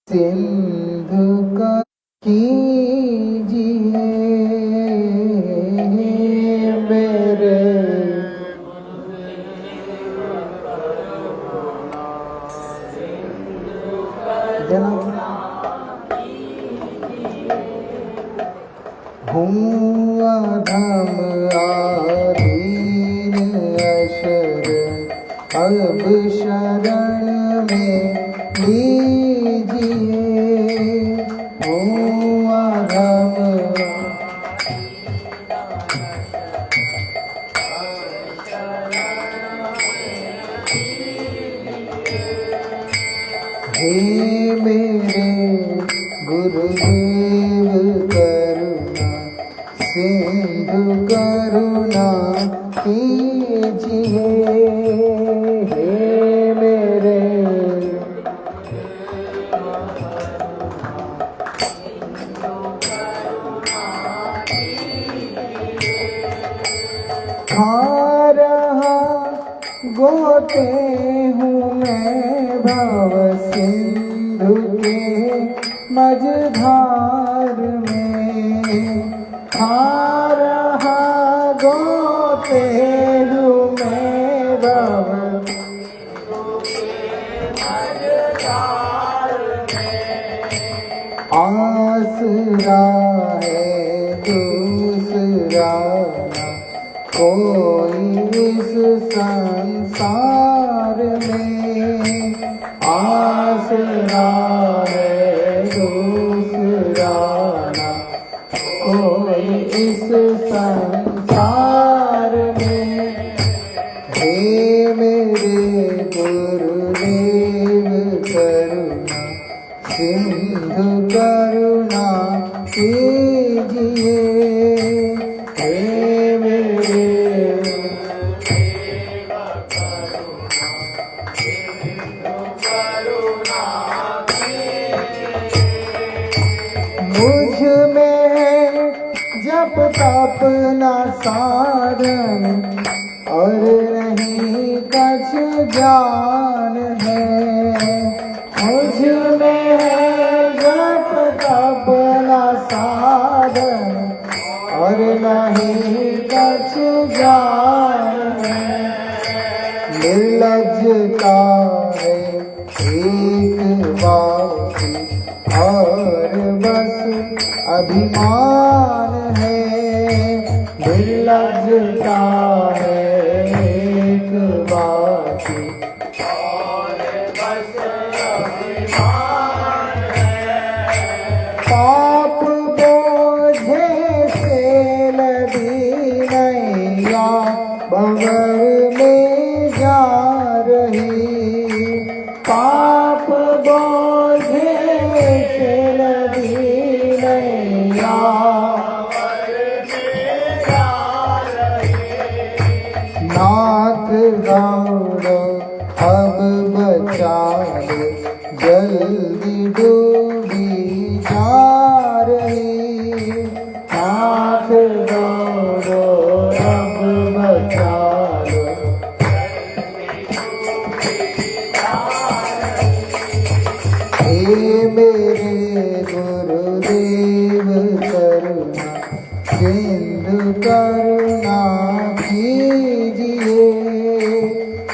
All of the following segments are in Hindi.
सिंधु का कीजिए मेरे जन्म हूँ अधम आधीन अशर अब शरण में लीजिए हूँ अधम हे मेरे गुरुदेव करुणा सिंधु करुणा कीजिए हे मेरे खा रहा गोते हूँ मैं भव सिंधु के मझधार में खा रहा गोते हूँ मैं भव आसरा है दूसरा कोई इस संसार में आसरा है दूसरा ना कोई इस संसार में हे मेरे गुरुदेव करुणा सिंधु करुणा कीजिए हे मेरे मुझ में जब तप न साधन और नहीं कछ ज्ञान है मुझ में जब तप न साधन और नहीं कछ ज्ञान है निर्लज्जता है एक बात और बस अभिमान है निर्लज्जता है एक बात और बस अभिमान है पाप बोझे से लदी नैया बगर में जा रही पाप बोझे से लदी नैया नाथ दौड़ो अब बचा ले जल्दी डूबी जा रही नाथ दौड़ो अब बचा लो हे मेरे गुरुदेव करुणा सिंधु करुणा कीजिए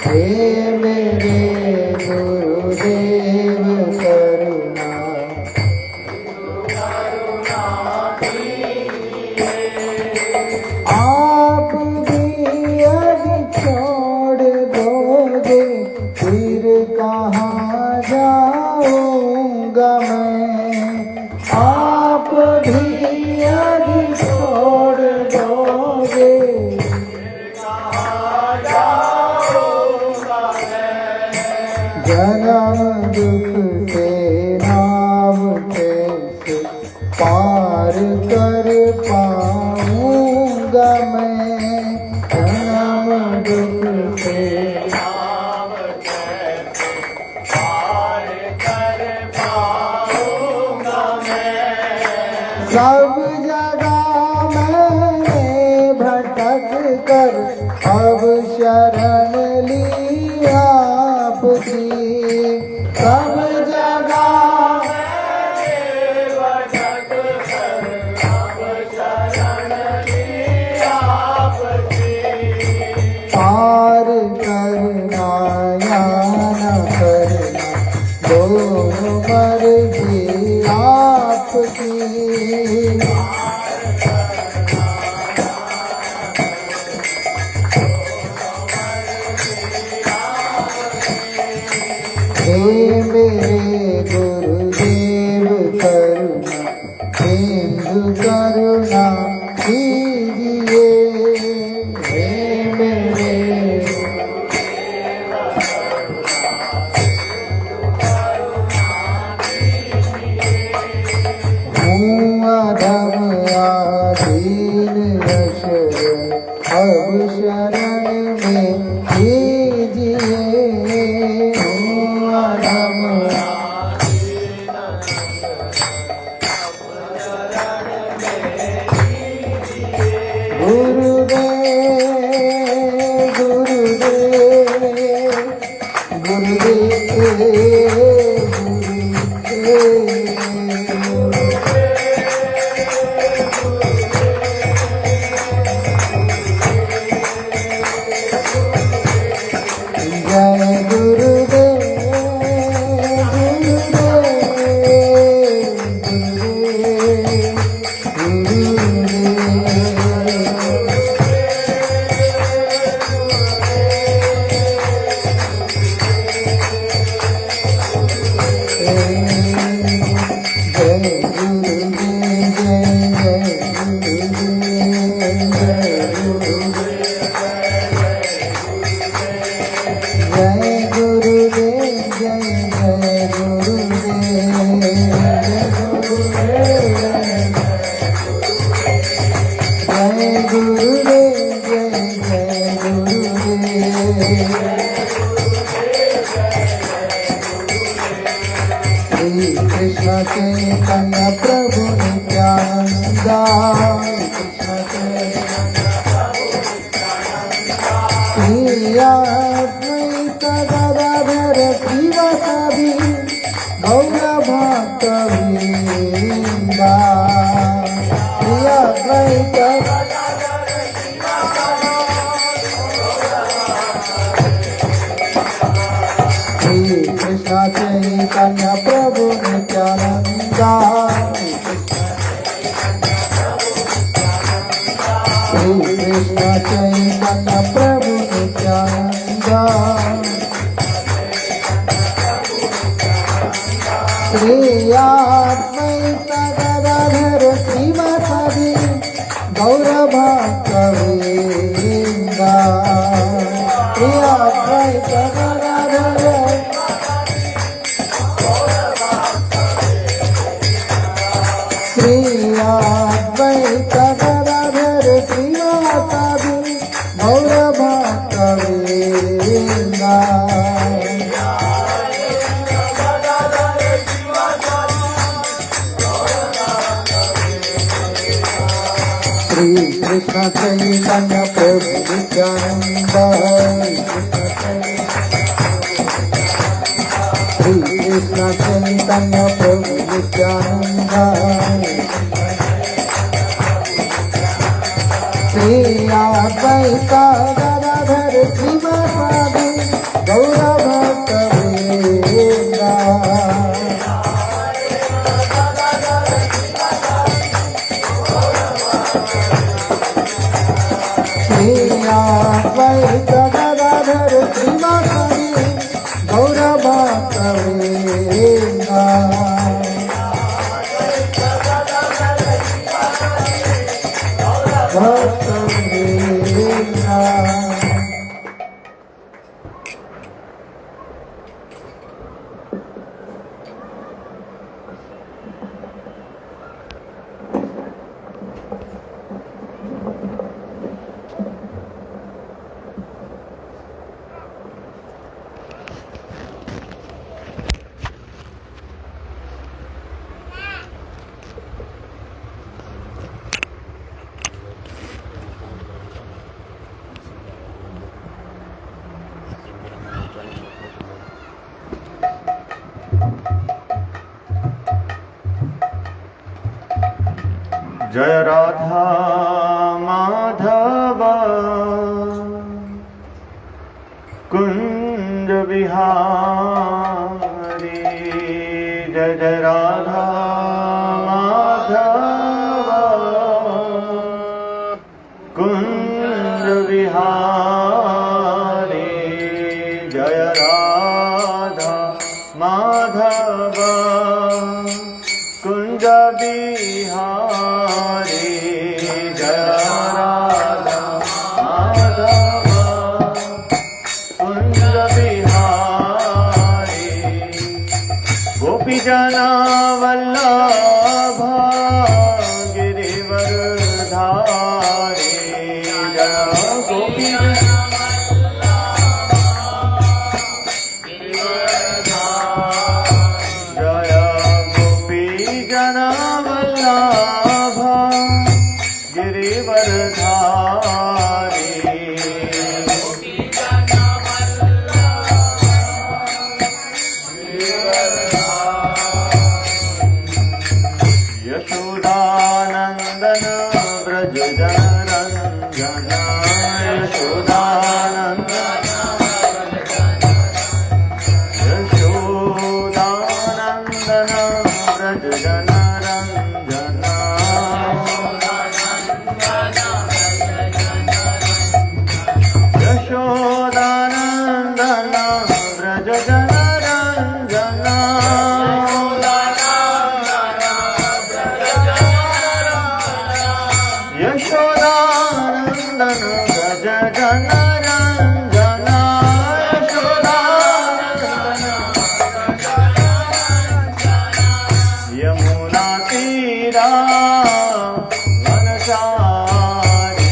हे मेरे गुरुदेव करुणा आप भी यदि छोड़ दोगे फिर कहाँ जाऊंगा मैं आप भी यदि छोड़ दोगे जन्म दुख से नाम कैसे पार कर पाऊंगा मैं जन्म दुख से नाम कैसे पार कर पाऊंगा मैं सब जगह मैंने भटक कर अब शरण ली आपकी सब जगह मर्जी आपकी। हे मेरे गुरुदेव करुणा बिंदु करुणा कीजिए। हे मेरे अधम आधीन शरण अब शरण में कीजिए। अधम गुरुदेव गुरुदेव गुरुदेव कृष्ण चैतन्य प्रभु नित्यानंद। श्री अद्वैत गदाधर श्रीवासादि गौर भक्तवृंदा। श्री अद्वैत कृष्ण चैतन्य प्रभु नित्यानंद। श्री कृष्ण चैतन्य प्रभु नित्यानंद। श्री अद्वैत गदाधर श्रीवासादि गौर भक्तवृंदा। श्री अद्वैत गदाधर श्री अद्वैत गदाधर श्रीवासादि गौर भक्तवृंदा। श्री कृष्ण चैतन्य प्रभु नित्यानंद। श्री कृष्ण चैतन्य प्रभु नित्यानंद। श्री अद्वैत गदाधर श्रीवासादि गौर भक्तवृंदा। श्री अद्वैत गदाधर श्रीवासादि गौर भक्तवृंदा। भक्तवृंदा। जय राधा माधव कुंज विहारी जय जय राधा माधव कुंज विहारी जय राधा माधव कुंज बिहारी जय राधा माधव कुंज बिहारी गोपी जना वल्लभा गिरिवरधारी जय गोपी जय गोपी जना वल्लभा गिरिवरधारी यशोदानंदन व्रज जनरंजन यशोदानंदन यशोदानंदन व्रज जनरंजन यशोदानंदन व्रज जनरंजन यशोदानंदन व्रज जनरंजन यशोदानंदन यमुना तीरा वनचारी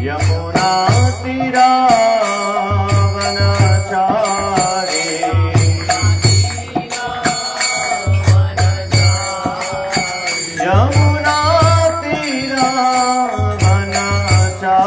यमुना तीरा वनचारी यमुना तीरा वनचारी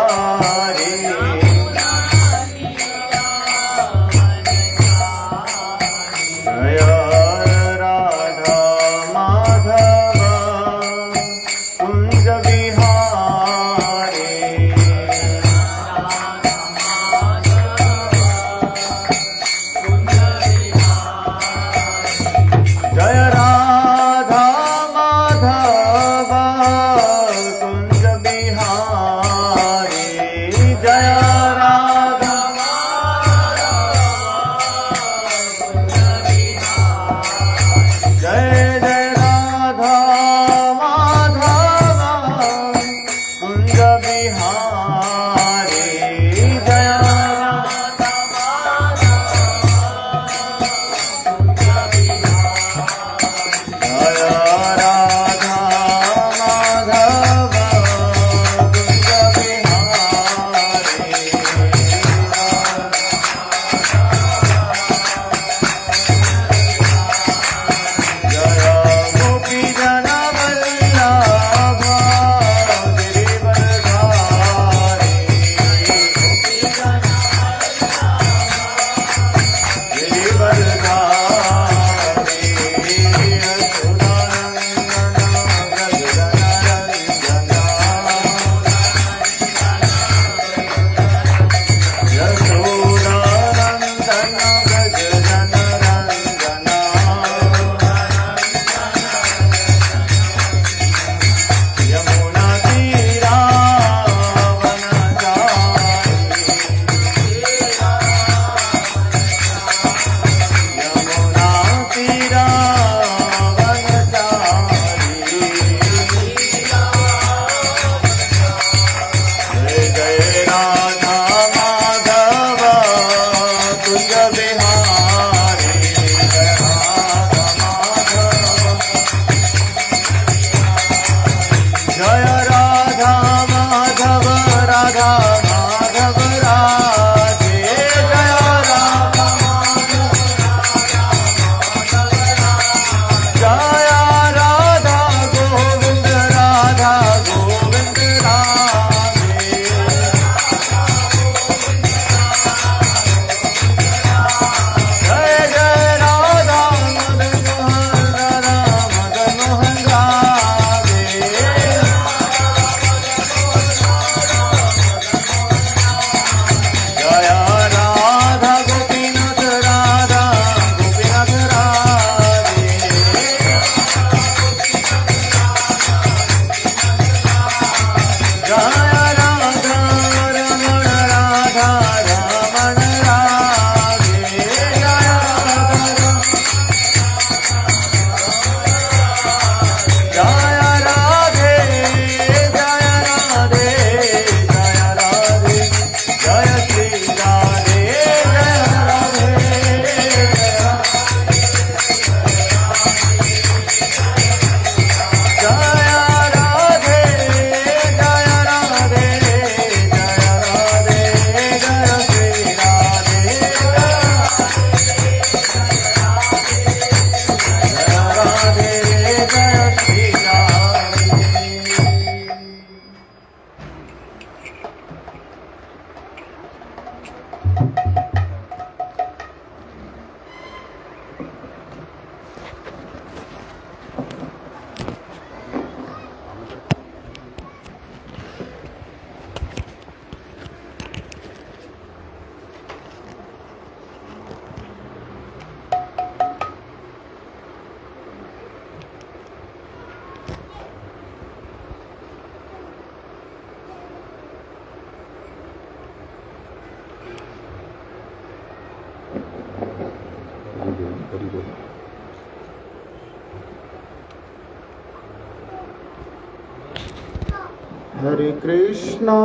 हरे कृष्णा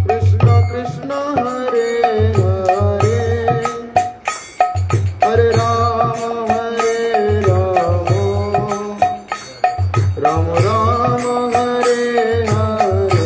कृष्ण कृष्ण हरे हरे हरे राम राम राम हरे हरे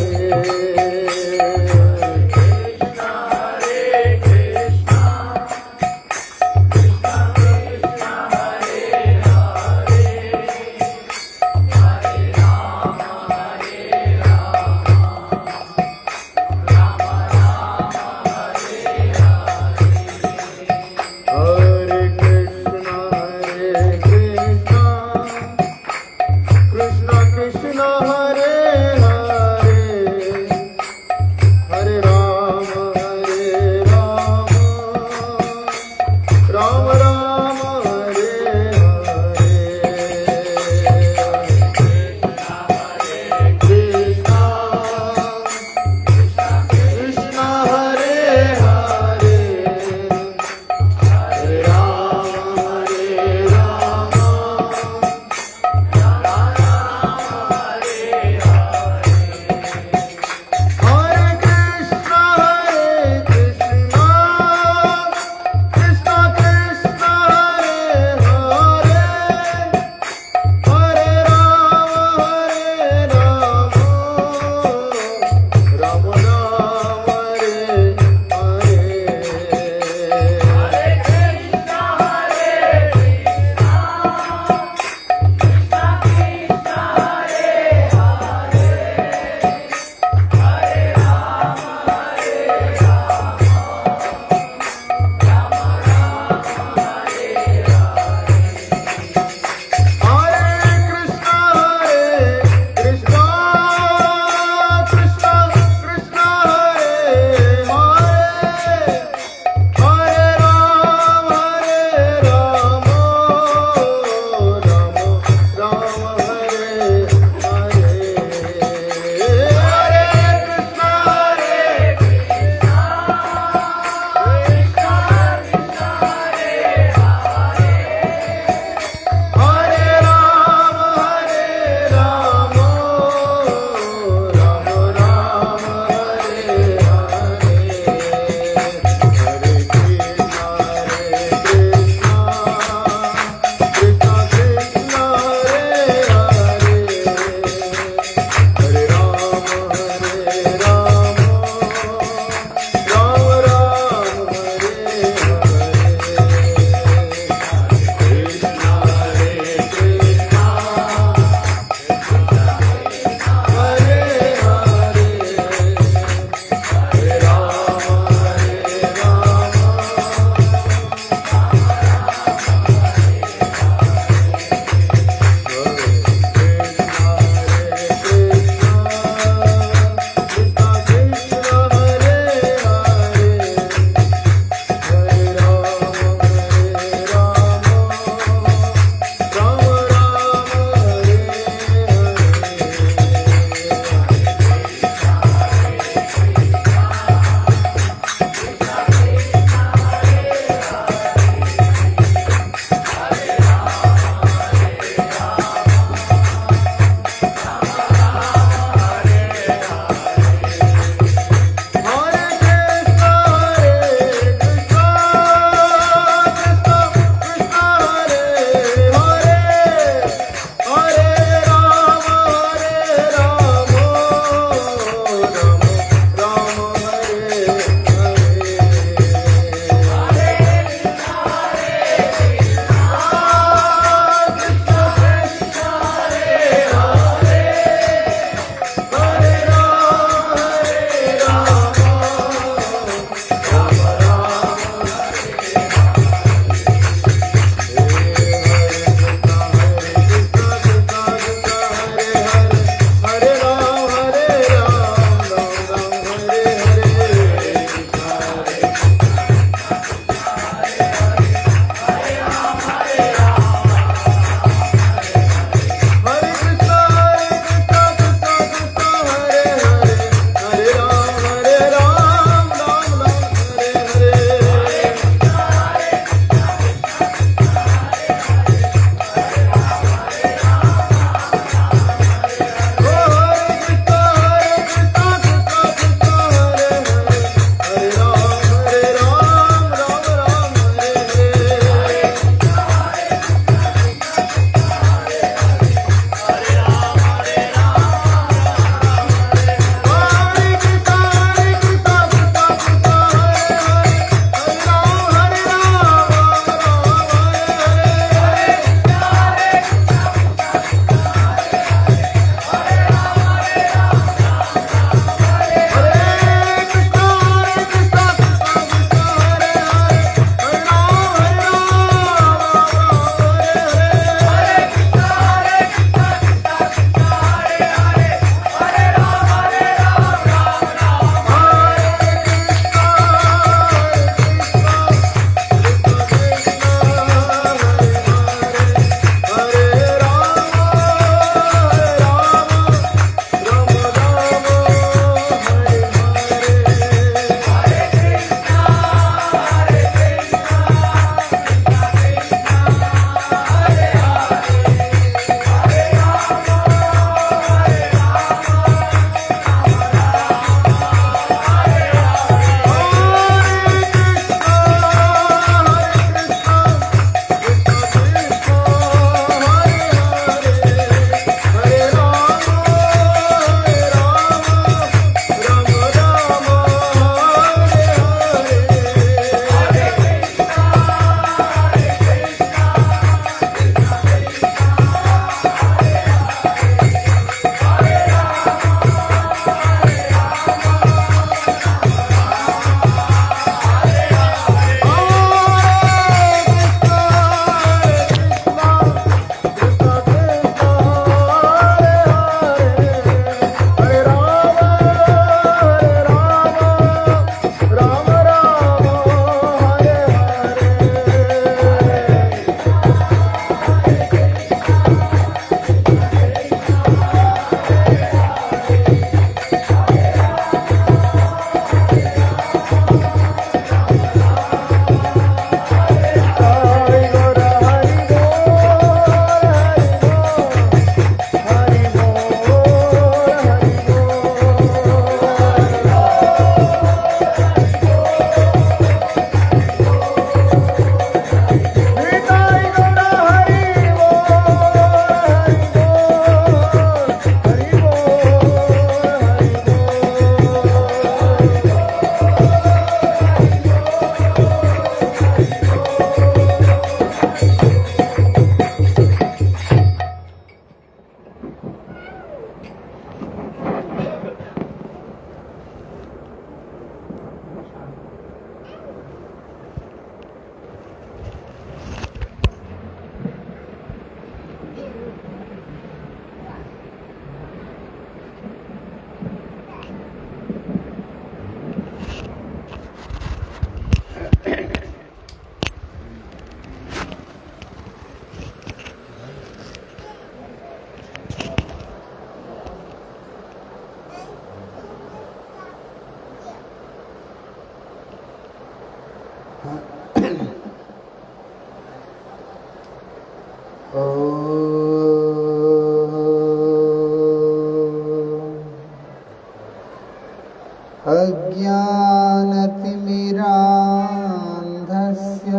अज्ञानतिमिरान्धस्य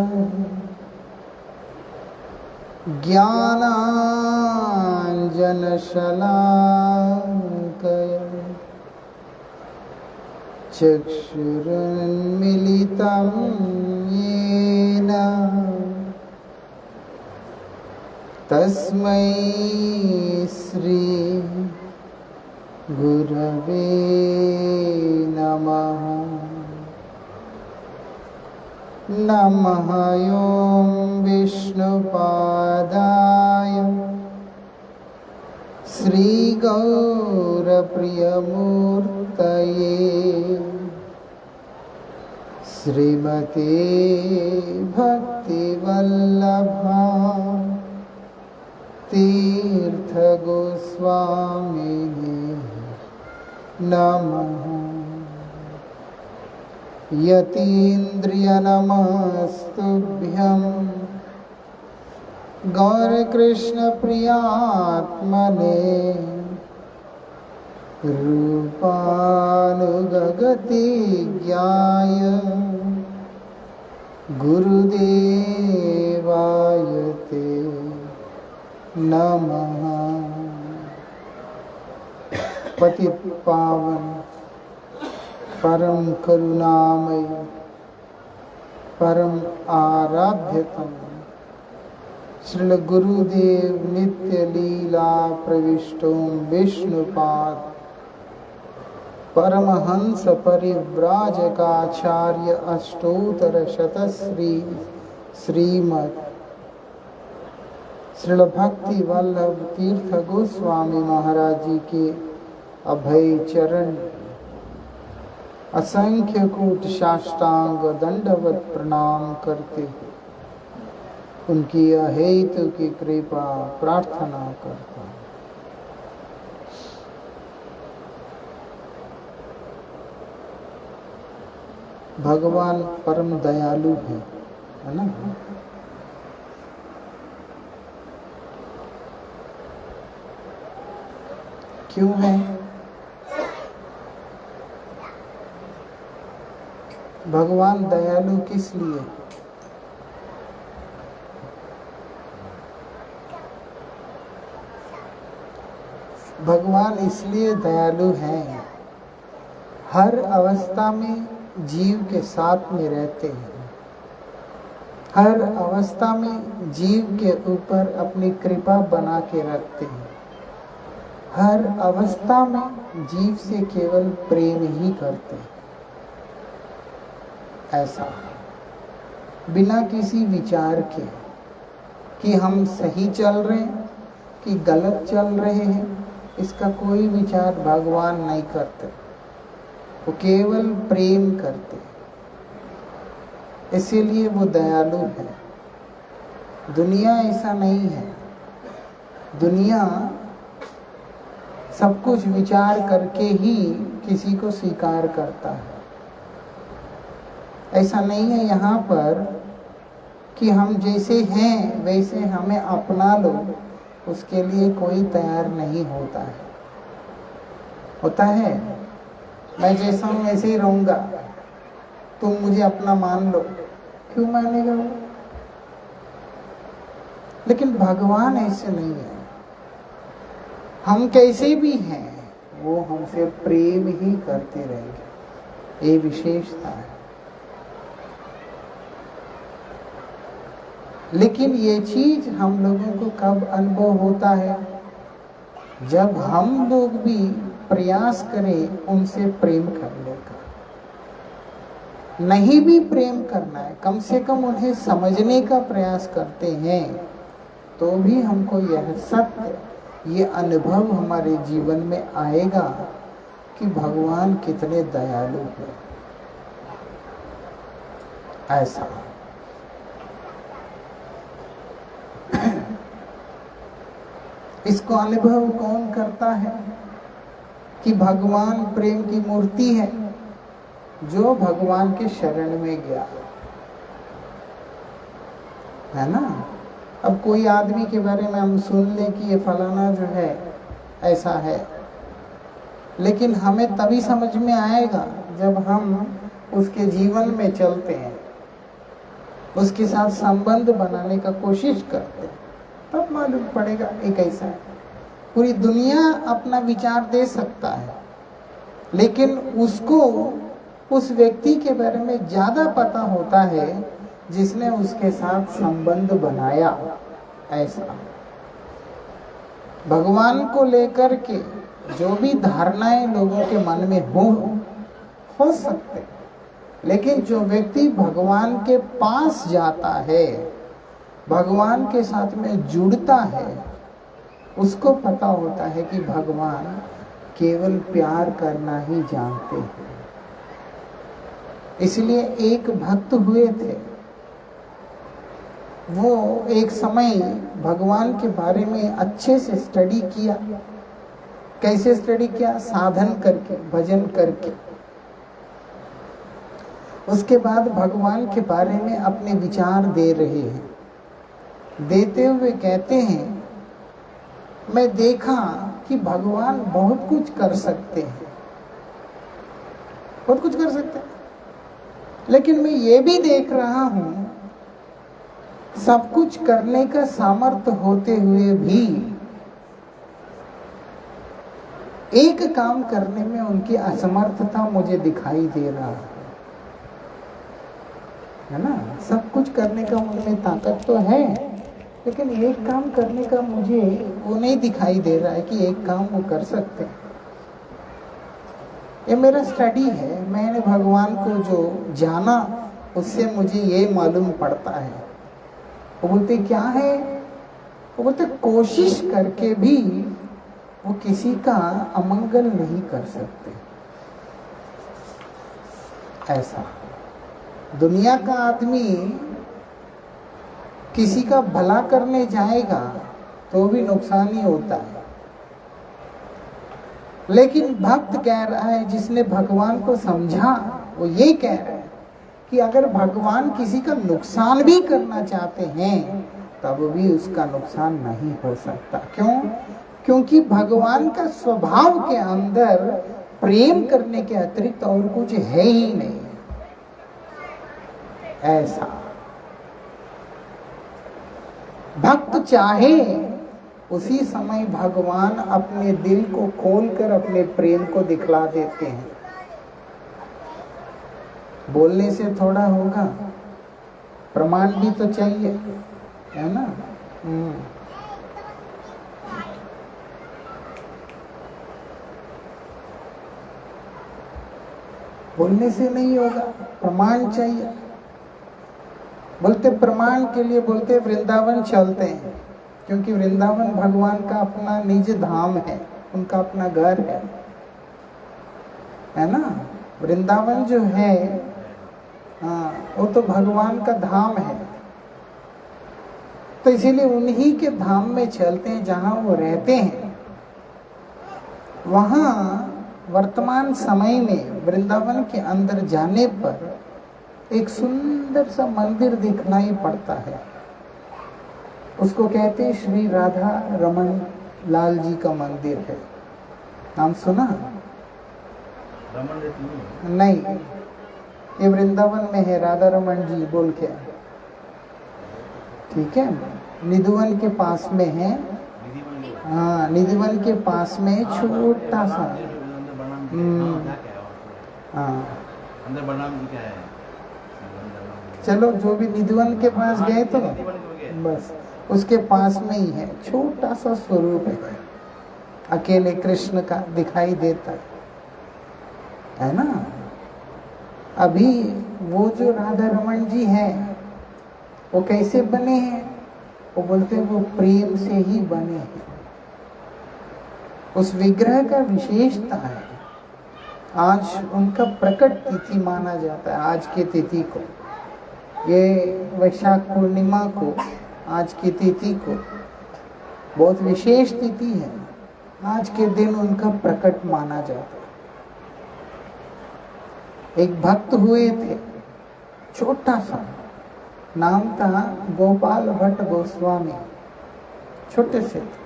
ज्ञानाञ्जनशलाकया चक्षुरुन्मिलितं येन तस्मै श्री गुरवे नमः। नमः ॐ विष्णुपादाय श्रीगौरप्रियमूर्तये श्रीमते भक्तिवल्लभा तीर्थगोस्वामिने नमः। यतीन्द्रियनमस्तुभ्यं गौरकृष्णप्रियात्मने रूपानुगगतिज्ञाय गुरुदेवाय ते नमः। पतित पावन परम करुणामय परम आराध्यतम श्रील गुरुदेव नित्य लीला प्रविष्टो विष्णुपाद परमहंस परिव्राजकाचार्य अष्टोत्तर शतश्री श्रीमद् श्रील भक्ति वल्लभ तीर्थ गोस्वामी महाराज जी के अभय चरण असंख्य कोट साष्टांग दंडवत प्रणाम करते उनकी अहेतु की कृपा प्रार्थना करता। भगवान परम दयालु है ना। क्यों है? भगवान दयालु किस लिए? भगवान इसलिए दयालु हैं, हर अवस्था में जीव के साथ में रहते हैं, हर अवस्था में जीव के ऊपर अपनी कृपा बना के रखते हैं, हर अवस्था में जीव से केवल प्रेम ही करते हैं। ऐसा बिना किसी विचार के कि हम सही चल रहे हैं कि गलत चल रहे हैं, इसका कोई विचार भगवान नहीं करते। वो केवल प्रेम करते, इसीलिए वो दयालु है। दुनिया ऐसा नहीं है। दुनिया सब कुछ विचार करके ही किसी को स्वीकार करता है। ऐसा नहीं है यहाँ पर कि हम जैसे हैं वैसे हमें अपना लो, उसके लिए कोई तैयार नहीं होता है। होता है मैं जैसा हूं वैसे ही रहूंगा, तुम मुझे अपना मान लो। क्यों मानेगा वो? लेकिन भगवान ऐसे नहीं है। हम कैसे भी हैं वो हमसे प्रेम ही करते रहेंगे, ये विशेषता है। लेकिन ये चीज हम लोगों को कब अनुभव होता है? जब हम लोग भी प्रयास करें उनसे प्रेम करने का। नहीं भी प्रेम करना है, कम से कम उन्हें समझने का प्रयास करते हैं, तो भी हमको यह सत्य, ये अनुभव हमारे जीवन में आएगा कि भगवान कितने दयालु हैं। ऐसा इसको अनुभव कौन करता है कि भगवान प्रेम की मूर्ति है? जो भगवान के शरण में गया है ना। अब कोई आदमी के बारे में हम सुन लें कि ये फलाना जो है ऐसा है, लेकिन हमें तभी समझ में आएगा जब हम उसके जीवन में चलते हैं, उसके साथ संबंध बनाने का कोशिश करते हैं, तब मालूम पड़ेगा ये कैसा है। पूरी दुनिया अपना विचार दे सकता है, लेकिन उसको उस व्यक्ति के बारे में ज्यादा पता होता है जिसने उसके साथ संबंध बनाया। ऐसा भगवान को लेकर के जो भी धारणाएं लोगों के मन में हो सकते, लेकिन जो व्यक्ति भगवान के पास जाता है, भगवान के साथ में जुड़ता है, उसको पता होता है कि भगवान केवल प्यार करना ही जानते हैं। इसलिए एक भक्त हुए थे, वो एक समय भगवान के बारे में अच्छे से स्टडी किया। कैसे स्टडी किया? साधन करके, भजन करके। उसके बाद भगवान के बारे में अपने विचार दे रहे हैं। देते हुए कहते हैं, मैं देखा कि भगवान बहुत कुछ कर सकते हैं, बहुत कुछ कर सकते हैं, लेकिन मैं ये भी देख रहा हूं सब कुछ करने का सामर्थ्य होते हुए भी एक काम करने में उनकी असमर्थता मुझे दिखाई दे रहा है ना। सब कुछ करने का उनमें ताकत तो है, लेकिन एक काम करने का मुझे वो नहीं दिखाई दे रहा है कि एक काम वो कर सकते हैं। ये मेरा स्टडी है, मैंने भगवान को जो जाना उससे मुझे ये मालूम पड़ता है। वो बोलते क्या है? वो बोलते कोशिश करके भी वो किसी का अमंगल नहीं कर सकते। ऐसा दुनिया का आदमी किसी का भला करने जाएगा तो भी नुकसान ही होता है, लेकिन भक्त कह रहा है, जिसने भगवान को समझा, वो ये कह रहा है कि अगर भगवान किसी का नुकसान भी करना चाहते हैं तब भी उसका नुकसान नहीं हो सकता। क्यों? क्योंकि भगवान का स्वभाव के अंदर प्रेम करने के अतिरिक्त और कुछ है ही नहीं। ऐसा भक्त चाहे उसी समय भगवान अपने दिल को खोलकर अपने प्रेम को दिखला देते हैं। बोलने से थोड़ा होगा, प्रमाण भी तो चाहिए, है ना। बोलने से नहीं होगा, प्रमाण चाहिए। बोलते प्रमाण के लिए बोलते वृंदावन चलते हैं, क्योंकि वृंदावन भगवान का अपना निज धाम है, उनका अपना घर है ना। वृंदावन जो है, हाँ, वो तो भगवान का धाम है, तो इसीलिए उन्हीं के धाम में चलते हैं जहां वो रहते हैं। वहां वर्तमान समय में वृंदावन के अंदर जाने पर एक सुंदर सा मंदिर दिखलाई पड़ता है। उसको कहते हैं श्री राधा रमन लाल जी का मंदिर है। नाम सुना? रमन रहती है। नहीं, ये वृंदावन में है, राधा रमन जी बोल के, ठीक है। निधिवन के पास में है, हाँ निधिवन के पास में छोटा सा। हाँ अंदर बनाम क्या है? चलो जो भी निधिवन के पास गए तो बस उसके पास में ही है, छोटा सा स्वरूप है, अकेले कृष्ण का दिखाई देता है ना। अभी वो जो राधा रमन जी हैं वो कैसे बने हैं? वो बोलते हैं वो प्रेम से ही बने हैं। उस विग्रह का विशेषता है, आज उनका प्रकट तिथि माना जाता है। आज की तिथि को, ये वैशाख पूर्णिमा को, आज की तिथि को बहुत विशेष तिथि है। आज के दिन उनका प्रकट माना जाता है। एक भक्त हुए थे, छोटा सा, नाम था गोपाल भट्ट गोस्वामी, छोटे से थे।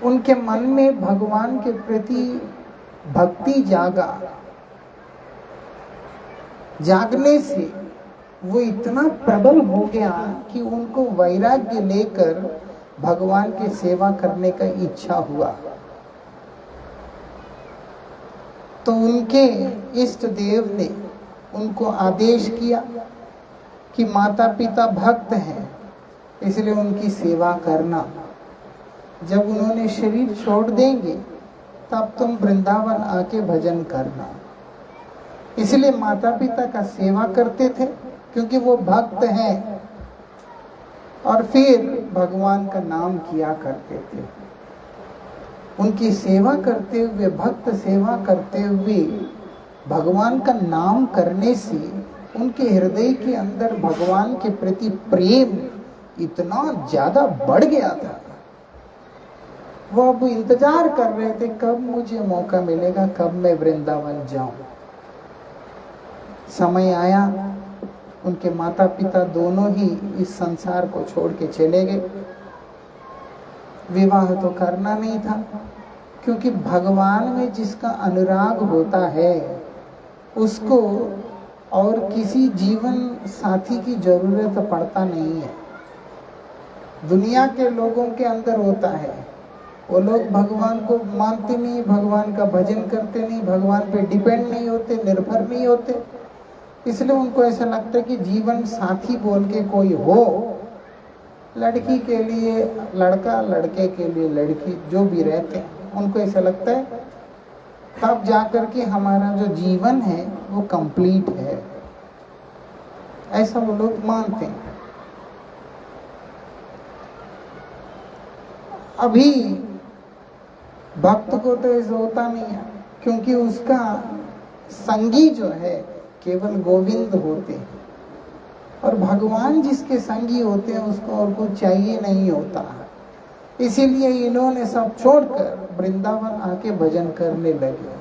उनके मन में भगवान के प्रति भक्ति जागा, जागने से वो इतना प्रबल हो गया कि उनको वैराग्य लेकर भगवान की सेवा करने का इच्छा हुआ। तो उनके इष्ट देव ने उनको आदेश किया कि माता पिता भक्त हैं, इसलिए उनकी सेवा करना। जब उन्होंने शरीर छोड़ देंगे तब तुम वृंदावन आके भजन करना। इसलिए माता पिता का सेवा करते थे, क्योंकि वो भक्त हैं, और फिर भगवान का नाम किया करते थे। उनकी सेवा करते हुए, भक्त सेवा करते हुए भगवान का नाम करने से उनके हृदय के अंदर भगवान के प्रति प्रेम इतना ज्यादा बढ़ गया था। वो अब इंतजार कर रहे थे कब मुझे मौका मिलेगा, कब मैं वृंदावन जाऊं। समय आया, उनके माता पिता दोनों ही इस संसार को छोड़ के चले गए। विवाह तो करना नहीं था, क्योंकि भगवान में जिसका अनुराग होता है उसको और किसी जीवन साथी की जरूरत पड़ता नहीं है। दुनिया के लोगों के अंदर होता है, वो लोग भगवान को मानते नहीं, भगवान का भजन करते नहीं, भगवान पे डिपेंड नहीं होते, निर्भर नहीं होते। इसलिए उनको ऐसा लगता है कि जीवन साथी बोल के कोई हो, लड़की के लिए लड़का, लड़के के लिए लड़की, जो भी रहते हैं, उनको ऐसा लगता है तब जाकर के हमारा जो जीवन है वो कंप्लीट है, ऐसा वो लोग मानते हैं। अभी भक्त को तो ऐसा होता नहीं है, क्योंकि उसका संगी जो है केवल गोविंद होते हैं, और भगवान जिसके संगी होते हैं उसको और कुछ चाहिए नहीं होता है। इसीलिए इन्होंने सब छोड़कर वृंदावन आके भजन करने लगे।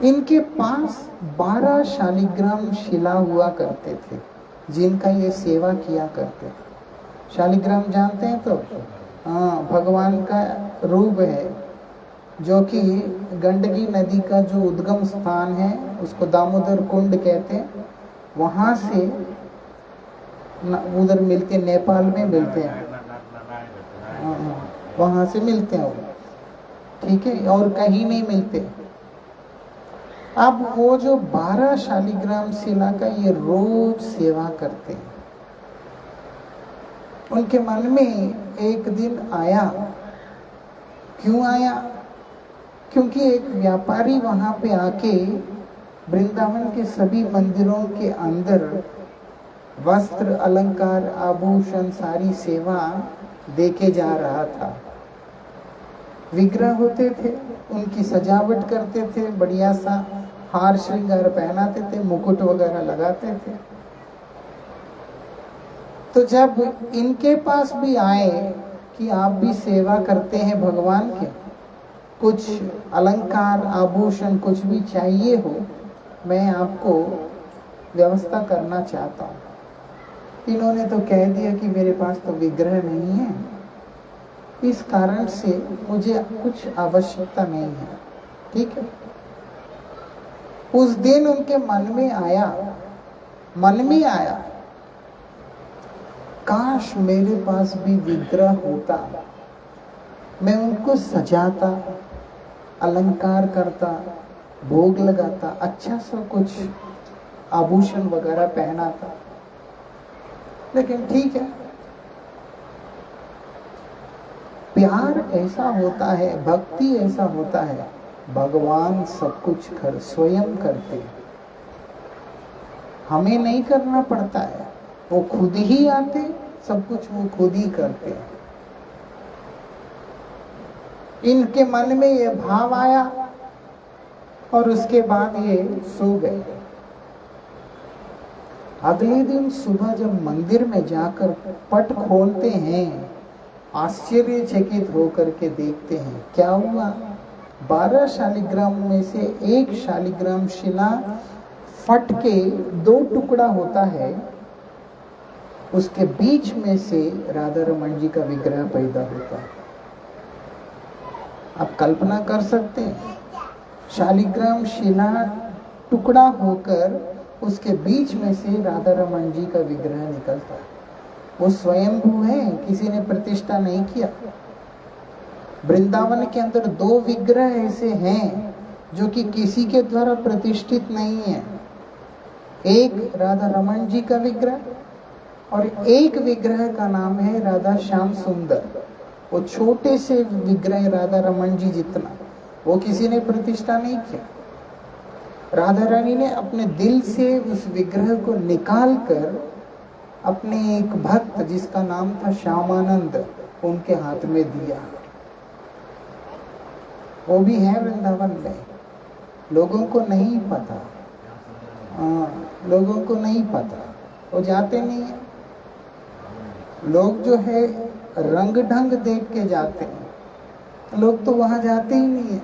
इनके पास 12 शालिग्राम शिला हुआ करते थे, जिनका ये सेवा किया करते थे। शालिग्राम जानते हैं तो? हाँ, भगवान का रूप है, जो कि गंडकी नदी का जो उद्गम स्थान है उसको दामोदर कुंड कहते हैं। वहां से उधर मिलते, नेपाल में मिलते हैं, वहां से मिलते हैं वो, ठीक है, और कहीं नहीं मिलते। अब वो जो 12 शालिग्राम शिला का ये रोज सेवा करते हैं। उनके मन में एक दिन आया, क्यों आया? क्योंकि एक व्यापारी वहां पे आके वृंदावन के सभी मंदिरों के अंदर वस्त्र, अलंकार, आभूषण, सारी सेवा देके जा रहा था। विग्रह होते थे, उनकी सजावट करते थे, बढ़िया सा हार श्रृंगार पहनाते थे, मुकुट वगैरह लगाते थे। तो जब इनके पास भी आए कि आप भी सेवा करते हैं भगवान के, कुछ अलंकार, आभूषण कुछ भी चाहिए हो, मैं आपको व्यवस्था करना चाहता हूँ। इन्होंने तो कह दिया कि मेरे पास तो विग्रह नहीं है, इस कारण से मुझे कुछ आवश्यकता नहीं है। ठीक है। उस दिन उनके मन में आया काश मेरे पास भी विग्रह होता, मैं उनको सजाता, अलंकार करता, भोग लगाता, अच्छा सा कुछ आभूषण वगैरह पहनाता। लेकिन ठीक है, प्यार ऐसा होता है, भक्ति ऐसा होता है, भगवान सब कुछ स्वयं करते हैं, हमें नहीं करना पड़ता है, वो खुद ही आते, सब कुछ वो खुद ही करते हैं। इनके मन में ये भाव आया और उसके बाद ये सो गए। अगले दिन सुबह जब मंदिर में जाकर पट खोलते हैं, आश्चर्यचकित होकर के देखते हैं क्या हुआ। 12 शालिग्राम में से एक शालिग्राम शिला फट के 2 टुकड़ा होता है, उसके बीच में से राधा रमन जी का विग्रह पैदा होता है। आप कल्पना कर सकते हैं, शालिग्राम शिला टुकड़ा होकर उसके बीच में से राधा रमन जी का विग्रह निकलता है। वो स्वयंभू है, किसी ने प्रतिष्ठा नहीं किया। वृंदावन के अंदर 2 विग्रह ऐसे हैं जो कि किसी के द्वारा प्रतिष्ठित नहीं है। एक राधा रमन जी का विग्रह और एक विग्रह का नाम है राधा श्याम सुंदर। वो छोटे से विग्रह राधा रमन जी जितना, वो किसी ने प्रतिष्ठा नहीं किया। राधा रानी ने अपने दिल से उस विग्रह को निकाल कर अपने एक भक्त जिसका नाम था श्यामानंद, उनके हाथ में दिया। वो भी है वृंदावन में, लोगों को नहीं पता। लोगों को नहीं पता, वो जाते नहीं है। लोग जो है रंग ढंग देख के जाते हैं, लोग तो वहां जाते ही नहीं है।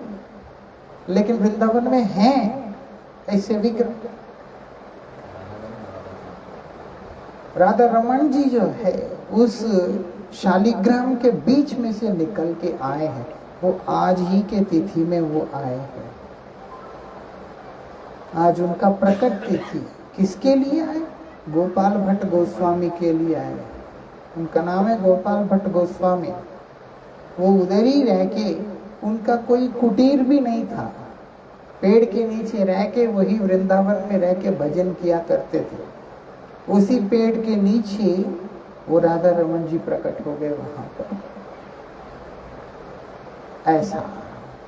लेकिन वृंदावन में हैं ऐसे विग्रह। राधा रमन जी जो है उस शालिग्राम के बीच में से निकल के आए हैं। वो आज ही के तिथि में वो आए हैं। आज उनका प्रकट तिथि। किसके लिए आए? गोपाल भट्ट गोस्वामी के लिए आए। उनका नाम है गोपाल भट्ट गोस्वामी। वो उधर ही रह के, उनका कोई कुटीर भी नहीं था, पेड़ के नीचे रह के वही वृंदावन में रह के भजन किया करते थे। उसी पेड़ के नीचे वो राधा रमन जी प्रकट हो गए वहां पर। ऐसा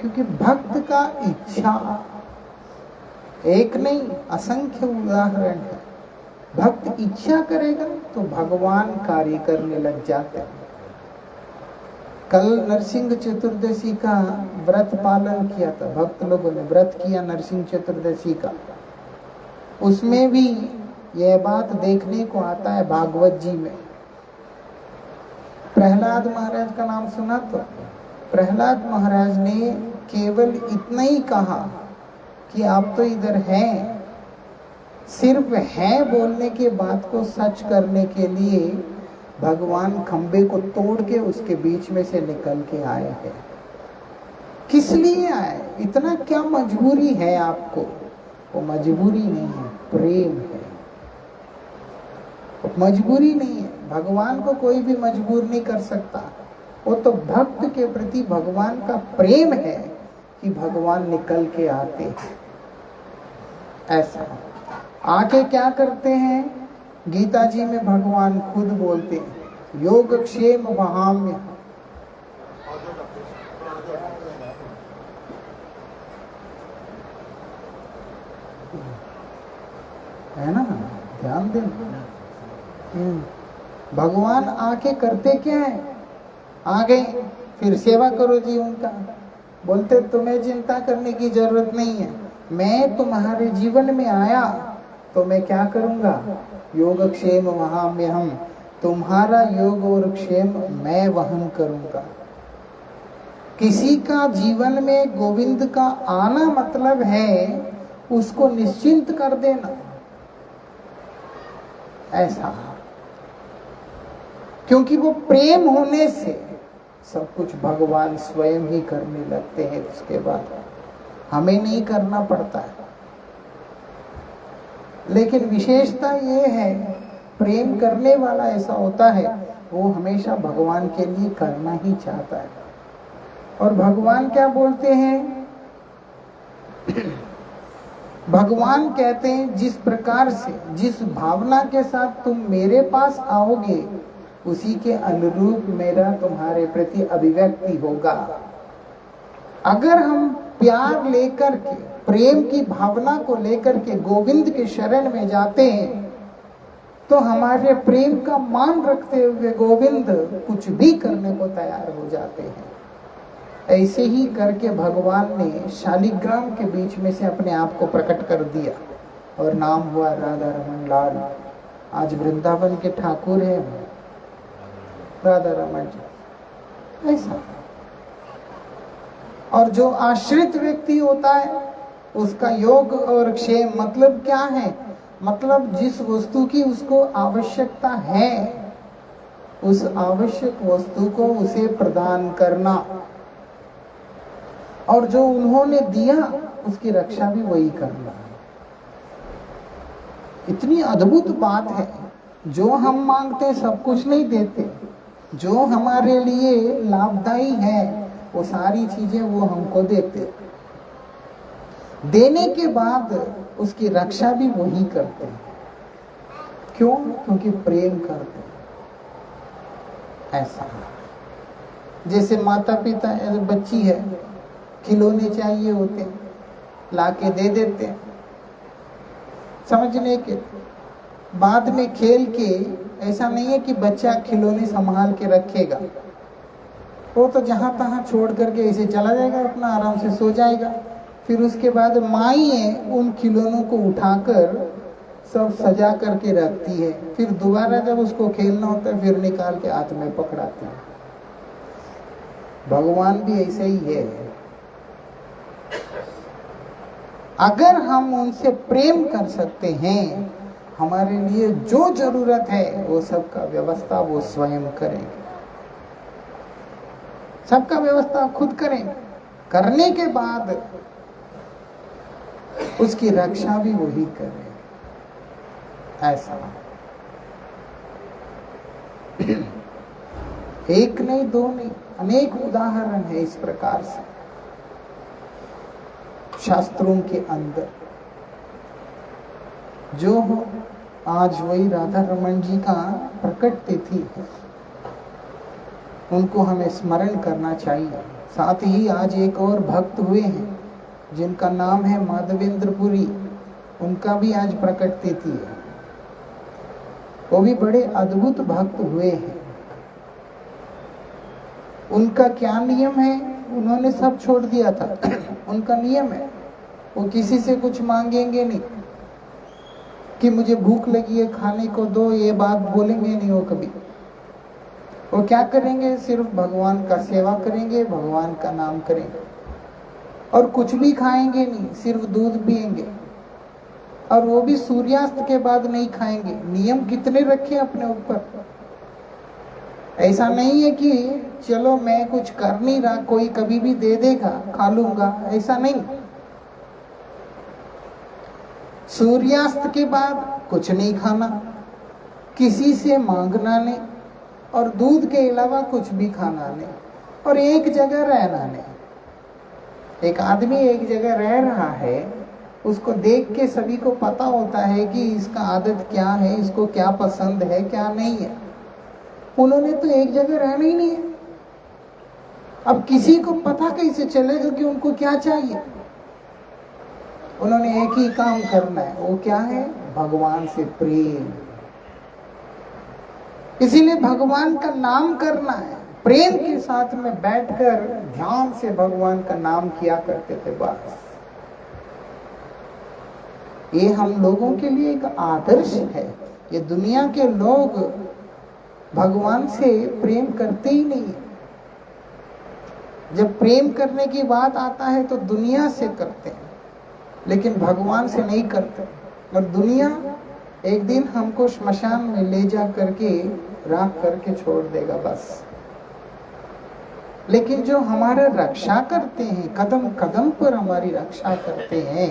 क्योंकि भक्त का इच्छा एक नहीं असंख्य उदाहरण है। भक्त इच्छा करेगा तो भगवान कार्य करने लग जाते हैं। कल नरसिंह चतुर्दशी का व्रत पालन किया था, भक्त लोगों ने व्रत किया नरसिंह चतुर्दशी का। उसमें भी यह बात देखने को आता है भागवत जी में। प्रहलाद महाराज का नाम सुना तो प्रहलाद महाराज ने केवल इतना ही कहा कि आप तो इधर हैं, सिर्फ है बोलने के बात को सच करने के लिए भगवान खंबे को तोड़ के उसके बीच में से निकल के आए हैं। किस लिए आए? इतना क्या मजबूरी है आपको? वो मजबूरी नहीं है, प्रेम है। वो मजबूरी नहीं है, भगवान को कोई भी मजबूर नहीं कर सकता। वो तो भक्त के प्रति भगवान का प्रेम है कि भगवान निकल के आते हैं। ऐसा आके क्या करते हैं? गीता जी में भगवान खुद बोलते हैं, योगक्षेम वहाम्य। है ना, ध्यान देना। भगवान आके करते क्या है? आ गए, फिर सेवा करो जी उनका। बोलते तुम्हें चिंता करने की जरूरत नहीं है, मैं तुम्हारे जीवन में आया तो मैं क्या करूंगा? योगक्षेम वहाम्य हम, तुम्हारा योग और क्षेम मैं वहन करूंगा। किसी का जीवन में गोविंद का आना मतलब है उसको निश्चिंत कर देना। ऐसा क्योंकि वो प्रेम होने से सब कुछ भगवान स्वयं ही करने लगते हैं। उसके बाद हमें नहीं करना पड़ता है। लेकिन विशेषता ये है, प्रेम करने वाला ऐसा होता है, वो हमेशा भगवान के लिए करना ही चाहता है। और भगवान क्या बोलते हैं? भगवान कहते हैं जिस प्रकार से, जिस भावना के साथ तुम मेरे पास आओगे, उसी के अनुरूप मेरा तुम्हारे प्रति अभिव्यक्ति होगा। अगर हम प्यार लेकर के, प्रेम की भावना को लेकर के गोविंद के शरण में जाते हैं, तो हमारे प्रेम का मान रखते हुए गोविंद कुछ भी करने को तैयार हो जाते हैं। ऐसे ही करके भगवान ने शालिग्राम के बीच में से अपने आप को प्रकट कर दिया और नाम हुआ राधा रमन लाल। आज वृंदावन के ठाकुर है राधा रमन जी, ऐसा। और जो आश्रित व्यक्ति होता है उसका योग और क्षेम मतलब क्या है? मतलब जिस वस्तु की उसको आवश्यकता है, उस आवश्यक वस्तु को उसे प्रदान करना, और जो उन्होंने दिया उसकी रक्षा भी वही करना है। इतनी अद्भुत बात है। जो हम मांगते सब कुछ नहीं देते, जो हमारे लिए लाभदायी है वो सारी चीजें वो हमको देते, देने के बाद उसकी रक्षा भी वही करते हैं। क्यों? क्योंकि प्रेम करते हैं। ऐसा जैसे माता पिता, बच्ची है, खिलौने चाहिए होते, लाके दे देते हैं समझने के, बाद में खेल के। ऐसा नहीं है कि बच्चा खिलौने संभाल के रखेगा, वो तो जहां तहां छोड़ करके ऐसे चला जाएगा, अपना आराम से सो जाएगा। फिर उसके बाद माई है उन खिलौनों को उठाकर सब सजा करके रखती है, फिर दोबारा जब उसको खेलना होता है फिर निकाल के हाथ में पकड़ाती है। भगवान भी ऐसे ही है। अगर हम उनसे प्रेम कर सकते हैं, हमारे लिए जो जरूरत है वो सबका व्यवस्था वो स्वयं करेंगे, सबका व्यवस्था खुद करें। करने के बाद उसकी रक्षा भी वही करें। ऐसा एक नहीं, दो नहीं, अनेक उदाहरण है इस प्रकार से शास्त्रों के अंदर। जो हो, आज वही राधा रमन जी का प्रकट तिथि है, उनको हमें स्मरण करना चाहिए। साथ ही आज एक और भक्त हुए हैं जिनका नाम है माधवेंद्रपुरी, उनका भी आज प्रकट तिथि है। वो भी बड़े अद्भुत भक्त हुए हैं। उनका क्या नियम है? उन्होंने सब छोड़ दिया था। उनका नियम है, वो किसी से कुछ मांगेंगे नहीं कि मुझे भूख लगी है खाने को दो, ये बात बोलेंगे नहीं वो कभी। वो क्या करेंगे? सिर्फ भगवान का सेवा करेंगे, भगवान का नाम करेंगे, और कुछ भी खाएंगे नहीं, सिर्फ दूध पिएंगे, और वो भी सूर्यास्त के बाद नहीं खाएंगे। नियम कितने रखे अपने ऊपर। ऐसा नहीं है कि चलो मैं कुछ कर नहीं रहा, कोई कभी भी दे देगा खा लूंगा, ऐसा नहीं। सूर्यास्त के बाद कुछ नहीं खाना, किसी से मांगना नहीं, और दूध के अलावा कुछ भी खाना नहीं, और एक जगह रहना नहीं। एक आदमी एक जगह रह रहा है, उसको देख के सभी को पता होता है कि इसका आदत क्या है, इसको क्या पसंद है क्या नहीं है। उन्होंने तो एक जगह रहना ही नहीं है। अब किसी को पता कैसे चलेगा कि उनको क्या चाहिए? उन्होंने एक ही काम करना है, वो क्या है? भगवान से प्रेम। इसीलिए भगवान का नाम करना है। प्रेम के साथ में बैठकर ध्यान से भगवान का नाम किया करते थे बस। ये हम लोगों के लिए एक आदर्श है। ये दुनिया के लोग भगवान से प्रेम करते ही नहीं। जब प्रेम करने की बात आता है तो दुनिया से करते हैं, लेकिन भगवान से नहीं करते। और दुनिया एक दिन हमको श्मशान में ले जा करके राख करके छोड़ देगा बस। लेकिन जो हमारा रक्षा करते हैं, कदम कदम पर हमारी रक्षा करते हैं,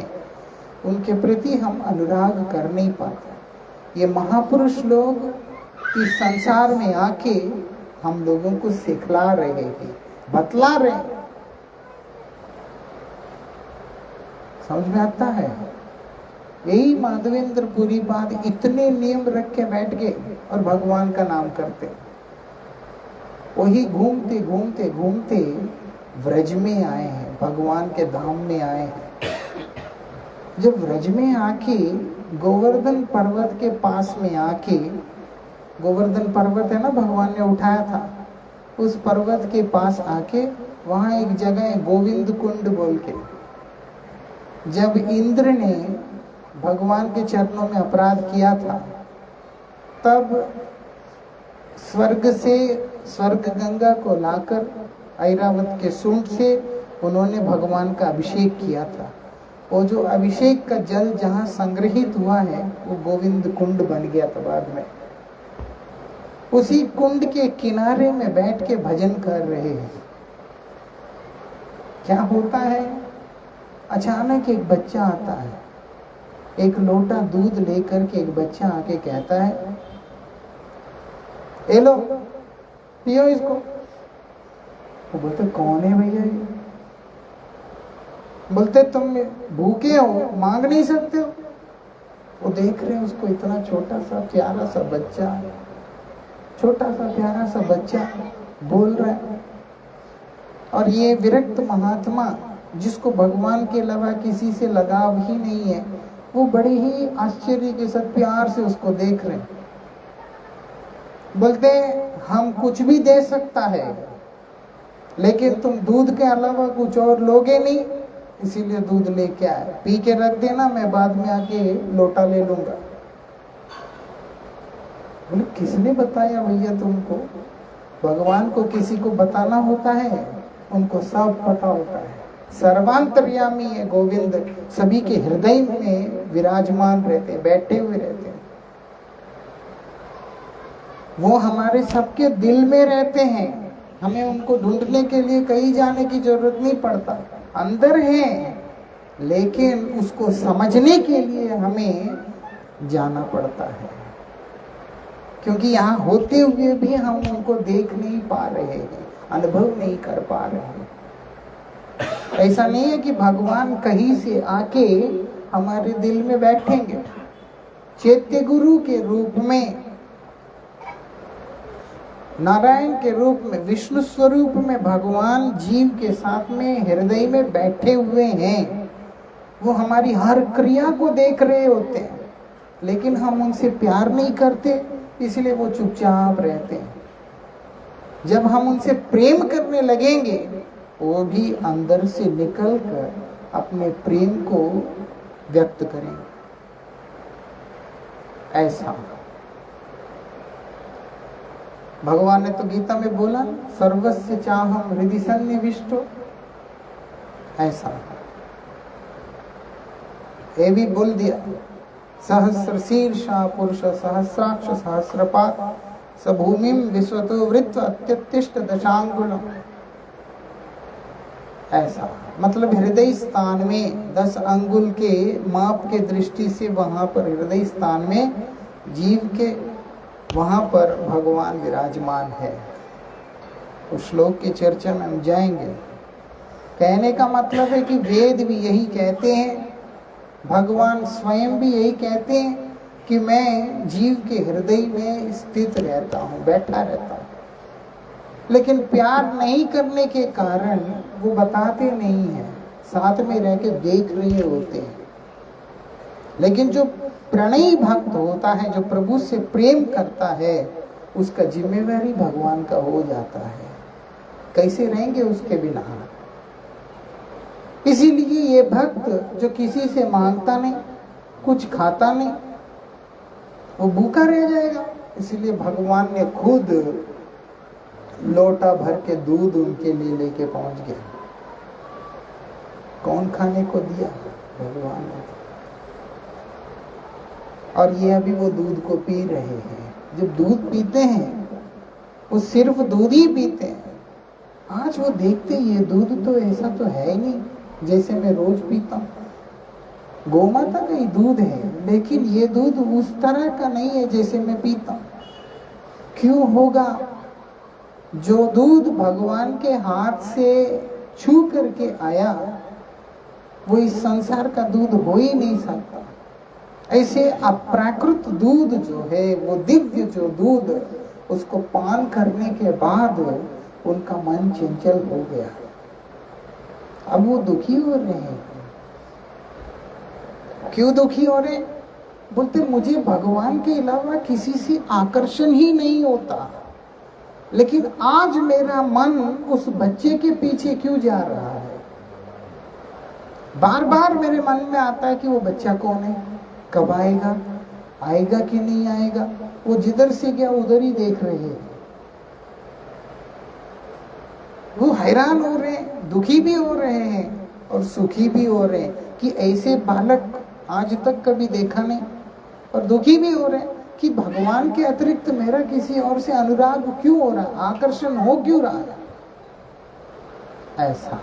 उनके प्रति हम अनुराग कर नहीं पाते। ये महापुरुष लोग इस संसार में आके हम लोगों को सिखला रहे हैं, बतला रहे हैं। समझ में आता है? यही माधवेंद्र पुरी बात, इतने नियम रख के बैठ गए और भगवान का नाम करते। वही घूमते घूमते घूमते व्रज में आए हैं, भगवान के धाम में आए हैं। जब व्रज में आके गोवर्धन पर्वत के पास में आके, गोवर्धन पर्वत है ना, भगवान ने उठाया था, उस पर्वत के पास आके वहां एक जगह है गोविंद कुंड बोल के। जब इंद्र ने भगवान के चरणों में अपराध किया था, तब स्वर्ग से स्वर्ग गंगा को लाकर ऐरावत के सूंड से उन्होंने भगवान का अभिषेक किया था। वो जो अभिषेक का जल जहाँ संग्रहित हुआ है वो गोविंद कुंड बन गया था बाद में। उसी कुंड के किनारे में बैठ के भजन कर रहे हैं। क्या होता है, अचानक एक बच्चा आता है, एक लोटा दूध लेकर के एक बच्चा आके कहता है, ए लो पियो इसको। वो बोलते कौन है भैया ये? बोलते तुम भूखे हो, मांग नहीं सकते हो। वो देख रहे हैं उसको, इतना छोटा सा प्यारा सा बच्चा, छोटा सा प्यारा सा बच्चा बोल रहा है। और ये विरक्त महात्मा जिसको भगवान के अलावा किसी से लगाव ही नहीं है, वो बड़े ही आश्चर्य के साथ प्यार से उसको देख रहे हैं। बोलते हम कुछ भी दे सकता है, लेकिन तुम दूध के अलावा कुछ और लोगे नहीं, इसीलिए दूध लेके आए, पी के रख देना, मैं बाद में आके लोटा ले लूंगा। बोले किसने बताया भैया तुमको? भगवान को किसी को बताना होता है? उनको सब पता होता है। सर्वांतर्यामी है गोविंद, सभी के हृदय में विराजमान रहते, बैठे हुए रहते हैं। वो हमारे सबके दिल में रहते हैं, हमें उनको ढूंढने के लिए कहीं जाने की जरूरत नहीं पड़ता, अंदर है, लेकिन उसको समझने के लिए हमें जाना पड़ता है, क्योंकि यहाँ होते हुए भी हम उनको देख नहीं पा रहे हैं, अनुभव नहीं कर पा रहे हैं। ऐसा नहीं है कि भगवान कहीं से आके हमारे दिल में बैठेंगे। चैत्य गुरु के रूप में, नारायण के रूप में, विष्णु स्वरूप में भगवान जीव के साथ में हृदय में बैठे हुए हैं। वो हमारी हर क्रिया को देख रहे होते हैं, लेकिन हम उनसे प्यार नहीं करते, इसलिए वो चुपचाप रहते हैं। जब हम उनसे प्रेम करने लगेंगे, वो भी अंदर से निकलकर अपने प्रेम को व्यक्त करेंगे। ऐसा भगवान ने तो गीता में बोला, सर्वस्य चाहम हृदि सन्निविष्टो। ऐसा ये भी बोल दिया, सहस्र शीर्षा पुरुष सहस्राक्ष सहस्रपाद स भूमिम विश्वतो वृत्त अत्यतिष्ठ दशांगुलम। ऐसा मतलब हृदय स्थान में 10 अंगुल के माप के दृष्टि से वहां पर हृदय स्थान में जीव के वहां पर भगवान विराजमान है। उस श्लोक की चर्चा में हम जाएंगे। कहने का मतलब है कि वेद भी यही कहते हैं, भगवान स्वयं भी यही कहते हैं कि मैं जीव के हृदय में स्थित रहता हूँ, बैठा रहता हूँ। लेकिन प्यार नहीं करने के कारण वो बताते नहीं है, साथ में रह के देख रहे होते हैं। लेकिन जो प्रणयी भक्त होता है, जो प्रभु से प्रेम करता है, उसका जिम्मेवारी भगवान का हो जाता है। कैसे रहेंगे उसके बिना? इसीलिए ये भक्त जो किसी से मांगता नहीं, कुछ खाता नहीं, वो भूखा रह जाएगा। इसीलिए भगवान ने खुद लोटा भर के दूध उनके लिए लेके पहुंच गया। कौन खाने को दिया? भगवान ने। और ये अभी वो दूध को पी रहे हैं। जब दूध पीते हैं वो सिर्फ दूध ही पीते हैं, आज वो देखते ये दूध तो ऐसा तो है ही नहीं जैसे मैं रोज पीता हूँ। गोमाता का ही दूध है, लेकिन ये दूध उस तरह का नहीं है जैसे मैं पीता हूँ। क्यों होगा? जो दूध भगवान के हाथ से छू करके आया वो इस संसार का दूध हो ही नहीं सकता। ऐसे अप्राकृत दूध जो है, वो दिव्य जो दूध, उसको पान करने के बाद उनका मन चंचल हो गया। अब वो दुखी हो रहे हैं। क्यों दुखी हो रहे? बोलते मुझे भगवान के अलावा किसी से आकर्षण ही नहीं होता, लेकिन आज मेरा मन उस बच्चे के पीछे क्यों जा रहा है? बार बार मेरे मन में आता है कि वो बच्चा कौन है, कब आएगा, आएगा कि नहीं आएगा। वो जिधर से गया उधर ही देख रहे हैं। वो हैरान हो रहे हैं, दुखी भी हो रहे हैं और सुखी भी हो रहे हैं कि ऐसे बालक आज तक कभी देखा नहीं। और दुखी भी हो रहे हैं कि भगवान के अतिरिक्त मेरा किसी और से अनुराग क्यों हो रहा, आकर्षण हो क्यों रहा है। ऐसा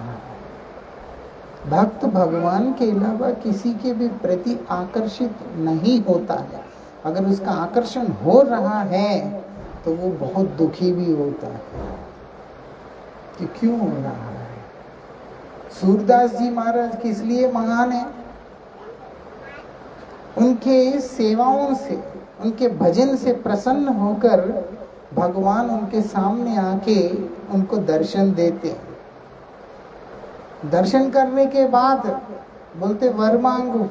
भक्त भगवान के अलावा किसी के भी प्रति आकर्षित नहीं होता है। अगर उसका आकर्षण हो रहा है तो वो बहुत दुखी भी होता है कि क्यों हो रहा है। सूरदास जी महाराज किस लिए महान है? उनके सेवाओं से, उनके भजन से प्रसन्न होकर भगवान उनके सामने आके उनको दर्शन देते हैं। दर्शन करने के बाद बोलते वर मांगो,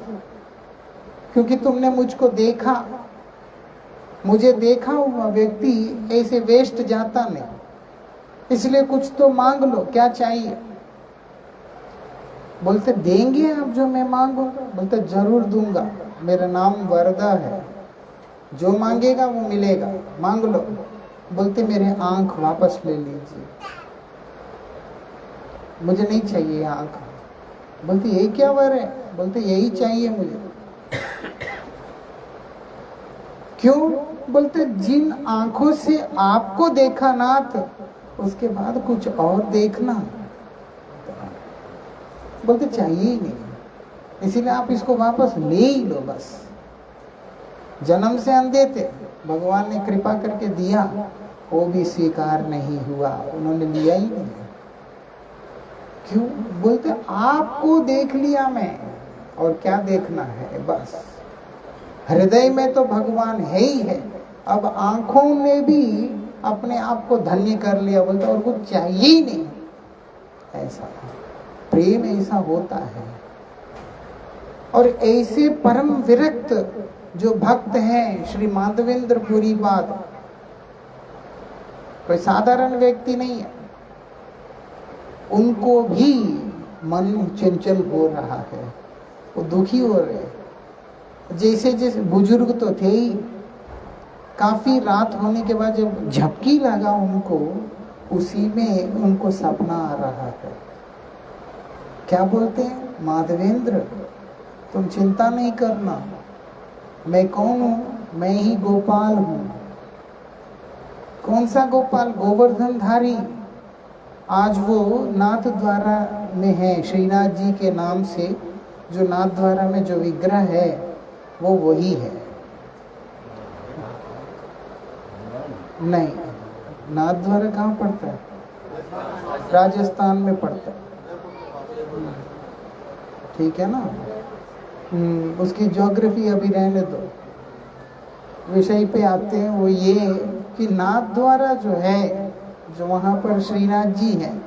क्योंकि तुमने मुझको देखा। मुझे देखा हुआ व्यक्ति ऐसे वेस्ट जाता नहीं, इसलिए कुछ तो मांग लो, क्या चाहिए? बोलते देंगे आप जो मैं मांगूंगा? बोलते जरूर दूंगा, मेरा नाम वरदा है, जो मांगेगा वो मिलेगा, मांग लो। बोलते मेरे आंख वापस ले लीजिए, मुझे नहीं चाहिए आंख। बोलते ये क्या वर है? बोलते यही चाहिए मुझे। क्यों? बोलते जिन आंखों से आपको देखा नाथ, उसके बाद कुछ और देखना। बोलते चाहिए ही नहीं, इसीलिए आप इसको वापस ले ही लो बस। जन्म से अंधे थे, भगवान ने कृपा करके दिया, वो भी स्वीकार नहीं हुआ, उन्होंने लिया ही नहीं। क्यों? बोलते आपको देख लिया मैं, और क्या देखना है बस। हृदय में तो भगवान है ही है, अब आंखों ने भी अपने आप को धन्य कर लिया। बोलते और कुछ चाहिए ही नहीं। ऐसा प्रेम ऐसा होता है। और ऐसे परम विरक्त जो भक्त हैं, श्री माधवेंद्र पुरी पाद, कोई साधारण व्यक्ति नहीं है। उनको भी मन चंचल हो रहा है, वो दुखी हो रहे हैं। जैसे जैसे बुजुर्ग तो थे ही, काफी रात होने के बाद जब झपकी लगा उनको, उसी में उनको सपना आ रहा है। क्या बोलते हैं? माधवेंद्र तुम चिंता नहीं करना, मैं कौन हूँ? मैं ही गोपाल हूँ। कौन सा गोपाल? गोवर्धन धारी। आज वो नाथ द्वारा में है, श्रीनाथ जी के नाम से जो नाथ द्वारा में जो विग्रह है वो वही है। नहीं, नाथ द्वारा कहाँ पड़ता है? राजस्थान में पड़ता है। ठीक है ना। उसकी ज्योग्राफी अभी रहने दो, विषय पे आते हैं। वो ये कि नाथ द्वारा जो है, जो वहाँ पर श्रीनाथ जी हैं,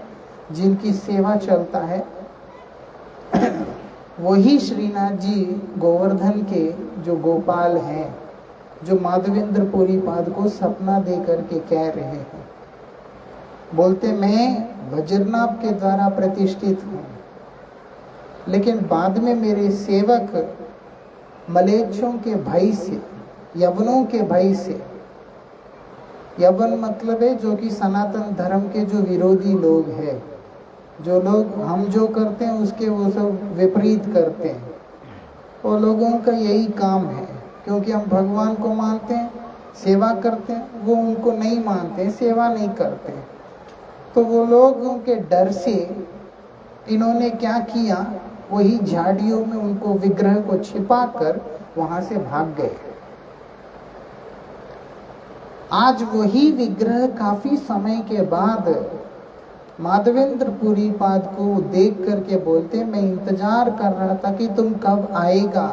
जिनकी सेवा चलता है, वही श्रीनाथ जी गोवर्धन के जो गोपाल हैं, जो माधवेंद्र पुरी पाद को सपना दे करके कह रहे हैं। बोलते मैं वज्रनाभ के द्वारा प्रतिष्ठित हूँ, लेकिन बाद में मेरे सेवक मलेच्छों के भय से, यवनों के भय से, यवन मतलब है जो कि सनातन धर्म के जो विरोधी लोग हैं, जो लोग हम जो करते हैं उसके वो सब विपरीत करते हैं, वो लोगों का यही काम है। क्योंकि हम भगवान को मानते हैं, सेवा करते हैं, वो उनको नहीं मानते हैं, सेवा नहीं करते हैं। तो वो लोगों के डर से इन्होंने क्या किया, वही झाड़ियों में उनको विग्रह को छिपाकर वहां से भाग गए। आज वही विग्रह काफी समय के बाद माधवेंद्र पुरी पाद को देख करके बोलते, मैं इंतजार कर रहा था कि तुम कब आएगा।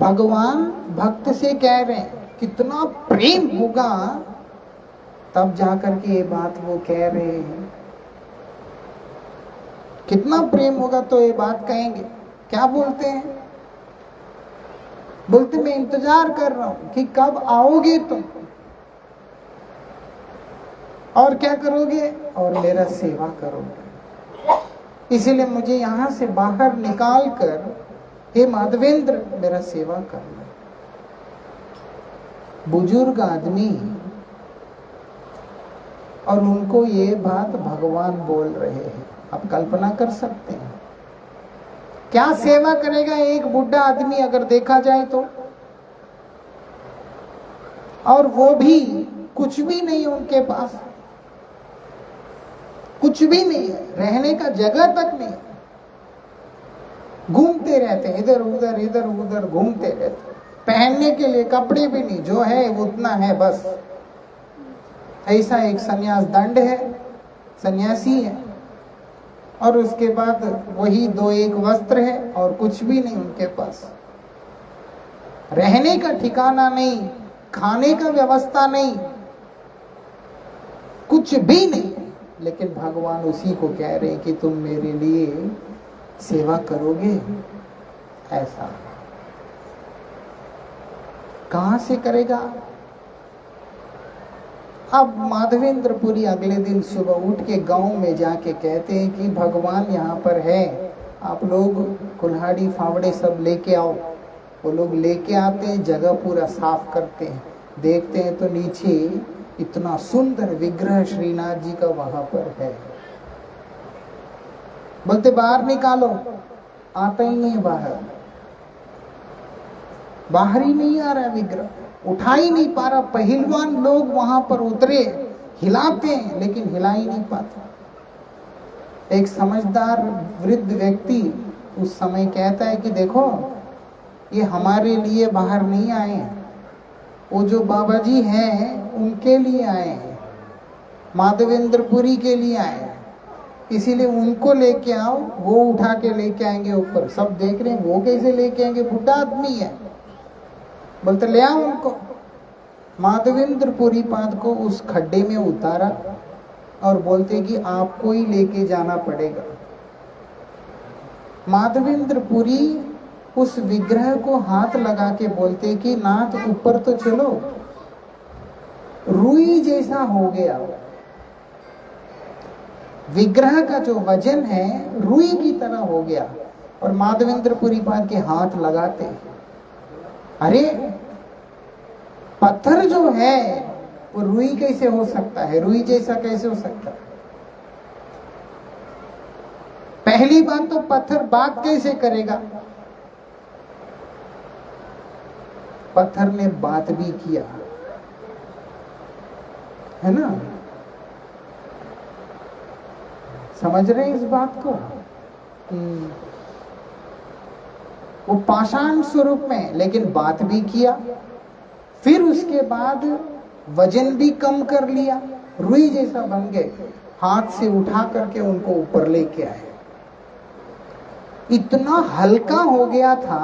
भगवान भक्त से कह रहे हैं, कितना प्रेम होगा तब जाकर के ये बात वो कह रहे हैं। कितना प्रेम होगा तो ये बात कहेंगे। क्या बोलते हैं? बोलते मैं इंतजार कर रहा हूं कि कब आओगे तुम और क्या करोगे, और मेरा सेवा करोगे। इसीलिए मुझे यहां से बाहर निकाल कर हे माधवेंद्र मेरा सेवा करना। बुजुर्ग आदमी और उनको ये बात भगवान बोल रहे हैं। आप कल्पना कर सकते हैं क्या सेवा करेगा एक बुढ़ा आदमी अगर देखा जाए तो। और वो भी कुछ भी नहीं उनके पास, कुछ भी नहीं है, रहने का जगह तक नहीं। घूमते रहते इधर उधर घूमते रहते। पहनने के लिए कपड़े भी नहीं, जो है उतना है बस। ऐसा एक सन्यास दंड है, सन्यासी है। और उसके बाद वही 2-1 वस्त्र है और कुछ भी नहीं उनके पास। रहने का ठिकाना नहीं, खाने का व्यवस्था नहीं, कुछ भी नहीं। लेकिन भगवान उसी को कह रहे हैं कि तुम मेरे लिए सेवा करोगे। ऐसा कहां से करेगा? अब माधवेंद्र पुरी अगले दिन सुबह उठ के गांव में जाके कहते हैं कि भगवान यहाँ पर है, आप लोग कुल्हाड़ी फावड़े सब लेके आओ। वो लोग लेके आते हैं, जगह पूरा साफ करते हैं, देखते हैं तो नीचे इतना सुंदर विग्रह श्रीनाथ जी का वहां पर है। बोलते बाहर निकालो, आता ही नहीं बाहर, बाहर ही नहीं आ रहा विग्रह, उठा ही नहीं पा रहा। पहलवान लोग वहां पर उतरे, हिलाते हैं लेकिन हिला ही नहीं पाते। एक समझदार वृद्ध व्यक्ति उस समय कहता है कि देखो ये हमारे लिए बाहर नहीं आए हैं, वो जो बाबा जी हैं उनके लिए आए हैं, माधवेंद्र पुरी के लिए आए हैं। इसीलिए उनको लेके आओ, वो उठा के लेके आएंगे ऊपर। सब देख रहे हैं वो कैसे लेके आएंगे, बुढ़ा आदमी है। बोलते ले आओ उनको। माधवेंद्र पुरी पाद को उस खड्डे में उतारा और बोलते कि आपको ही लेके जाना पड़ेगा। माधवेंद्र पुरी उस विग्रह को हाथ लगा के बोलते कि नाथ ऊपर तो चलो, रुई जैसा हो गया। विग्रह का जो वजन है रुई की तरह हो गया। और माधवेंद्र पुरी पाद के हाथ लगाते, अरे पत्थर जो है वो रुई कैसे हो सकता है, रुई जैसा कैसे हो सकता है? पहली बात तो पत्थर बात कैसे करेगा? पत्थर ने बात भी किया है ना। समझ रहे हैं इस बात को? वो पाषाण स्वरूप में, लेकिन बात भी किया। फिर उसके बाद वजन भी कम कर लिया, रुई जैसा बन गए। हाथ से उठा करके उनको ऊपर लेके आए। इतना हल्का हो गया था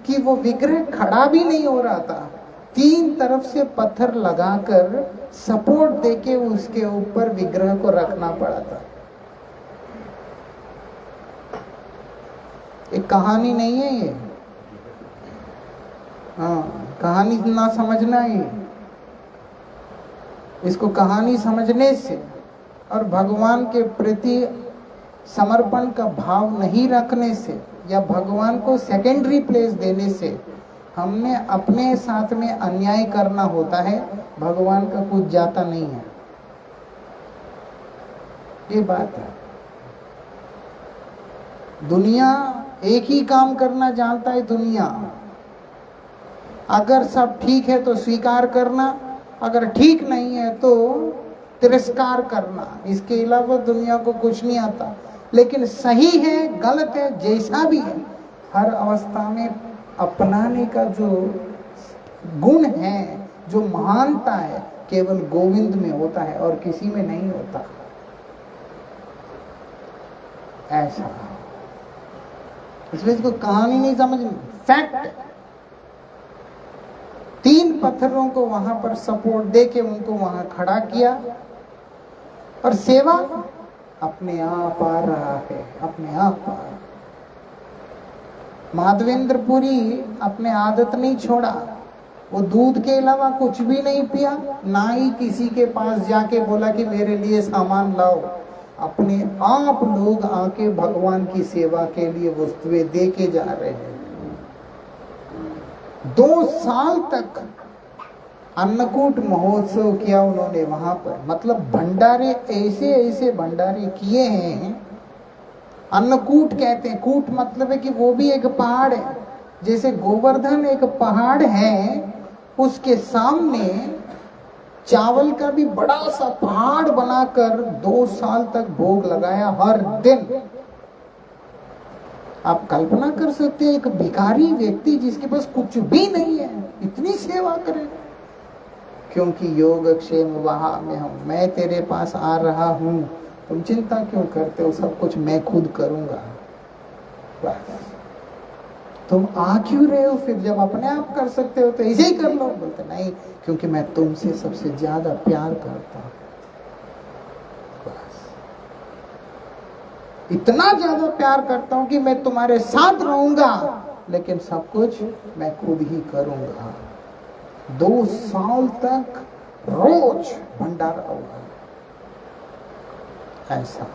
कि वो विग्रह खड़ा भी नहीं हो रहा था। 3 तरफ से पत्थर लगाकर सपोर्ट देके उसके ऊपर विग्रह को रखना पड़ा था। एक कहानी नहीं है ये, हाँ, कहानी ना समझना है। इसको कहानी समझने से और भगवान के प्रति समर्पण का भाव नहीं रखने से या भगवान को सेकेंडरी प्लेस देने से हमने अपने साथ में अन्याय करना होता है। भगवान का कुछ जाता नहीं है, ये बात है। दुनिया एक ही काम करना जानता है। दुनिया अगर सब ठीक है तो स्वीकार करना, अगर ठीक नहीं है तो तिरस्कार करना, इसके अलावा दुनिया को कुछ नहीं आता। लेकिन सही है गलत है जैसा भी है, हर अवस्था में अपनाने का जो गुण है, जो महानता है, केवल गोविंद में होता है और किसी में नहीं होता। ऐसा इसलिए इसको कहानी नहीं समझनी, फैक्ट। 3 पत्थरों को वहां पर सपोर्ट देके उनको वहां खड़ा किया और सेवा अपने आप आ रहा है, अपने आप आ। माधवेंद्रपुरी अपने आदत नहीं छोड़ा, वो दूध के अलावा कुछ भी नहीं पिया, ना ही किसी के पास जाके बोला कि मेरे लिए सामान लाओ। अपने आप लोग आके भगवान की सेवा के लिए वस्तुएं दे के जा रहे हैं। 2 साल तक अन्नकूट महोत्सव किया उन्होंने वहां पर, मतलब भंडारे, ऐसे ऐसे भंडारे किए हैं। अन्नकूट कहते हैं, कूट मतलब है कि वो भी एक पहाड़ है, जैसे गोवर्धन एक पहाड़ है, उसके सामने चावल का भी बड़ा सा पहाड़ बनाकर 2 साल तक भोग लगाया हर दिन। आप कल्पना कर सकते हैं एक भिखारी व्यक्ति जिसके पास कुछ भी नहीं है, इतनी सेवा करे। क्योंकि योगक्षेम वहां में हूं, मैं तेरे पास आ रहा हूं, तुम चिंता क्यों करते हो, सब कुछ मैं खुद करूंगा। बस तुम आ क्यों रहे हो फिर, जब अपने आप कर सकते हो तो ऐसे ही कर लो। बोलते नहीं, क्योंकि मैं तुमसे सबसे ज्यादा प्यार करता हूं। बस इतना ज्यादा प्यार करता हूं कि मैं तुम्हारे साथ रहूंगा, लेकिन सब कुछ मैं खुद ही करूंगा। 2 साल तक रोज भंडारा हुआ। ऐसा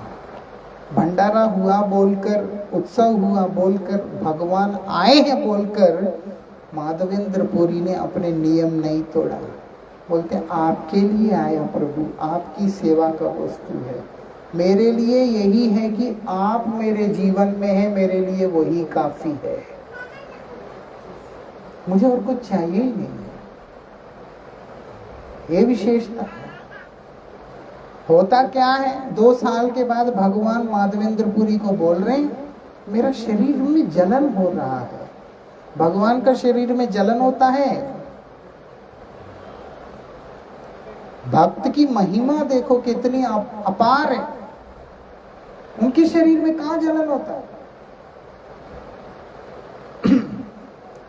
भंडारा हुआ बोलकर, उत्सव हुआ बोलकर, भगवान आए हैं बोलकर माधवेंद्रपुरी ने अपने नियम नहीं तोड़ा। बोलते आपके लिए आया प्रभु, आपकी सेवा का वस्तु है, मेरे लिए यही है कि आप मेरे जीवन में है, मेरे लिए वही काफी है, मुझे और कुछ चाहिए ही नहीं है। ये विशेषता है। होता क्या है, 2 साल के बाद भगवान माधवेंद्रपुरी को बोल रहे हैं मेरा शरीर में जलन हो रहा है। भगवान का शरीर में जलन होता है। भक्त की महिमा देखो कितनी अपार है, उनके शरीर में कहां जलन होता है।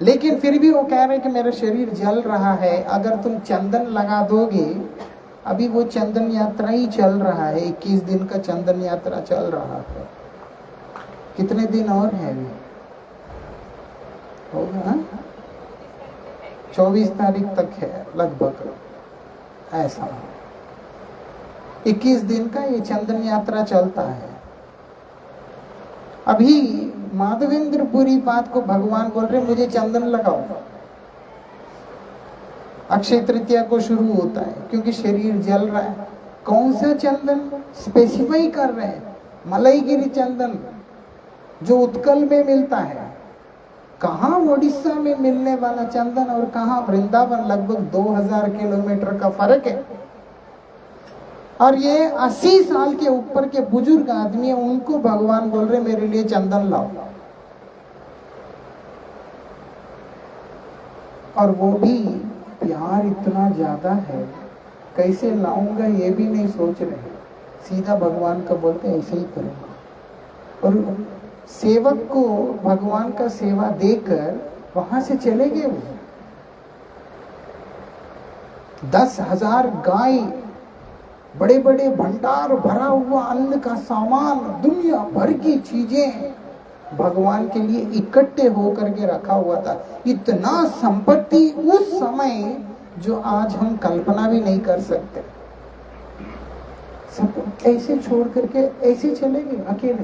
लेकिन फिर भी वो कह रहे हैं कि मेरा शरीर जल रहा है, अगर तुम चंदन लगा दोगे, अभी वो चंदन यात्रा ही चल रहा है, 21 दिन का चंदन यात्रा चल रहा है। कितने दिन और है अभी, होगा 24 तारीख तक है लगभग, ऐसा 21 दिन का ये चंदन यात्रा चलता है। अभी माधवेंद्रपुरी बात को भगवान बोल रहे मुझे चंदन लगाओ। अक्षय तृतीया को शुरू होता है, क्योंकि शरीर जल रहा है। कौन सा चंदन स्पेसिफाई कर रहे हैं, मलईगिरी चंदन जो उत्कल में मिलता है। कहाँ उड़ीसा में मिलने वाला चंदन और कहाँ वृंदावन, लगभग 2000 किलोमीटर का फर्क है। और ये 80 साल के ऊपर के बुजुर्ग आदमी है, उनको भगवान बोल रहे मेरे लिए चंदन लाओ। और वो भी प्यार इतना ज्यादा है, कैसे लाऊंगा ये भी नहीं सोच रहे, सीधा भगवान का बोलते ऐसे ही करूंगा। और सेवक को भगवान का सेवा देकर वहां से चले गए वो। 10,000 गाय, बड़े बड़े भंडार भरा हुआ अन्न का सामान, दुनिया भर की चीजें भगवान के लिए इकट्ठे होकर के रखा हुआ था। इतना संपत्ति उस समय जो आज हम कल्पना भी नहीं कर सकते। सब ऐसे छोड़ करके ऐसे चले गए अकेले।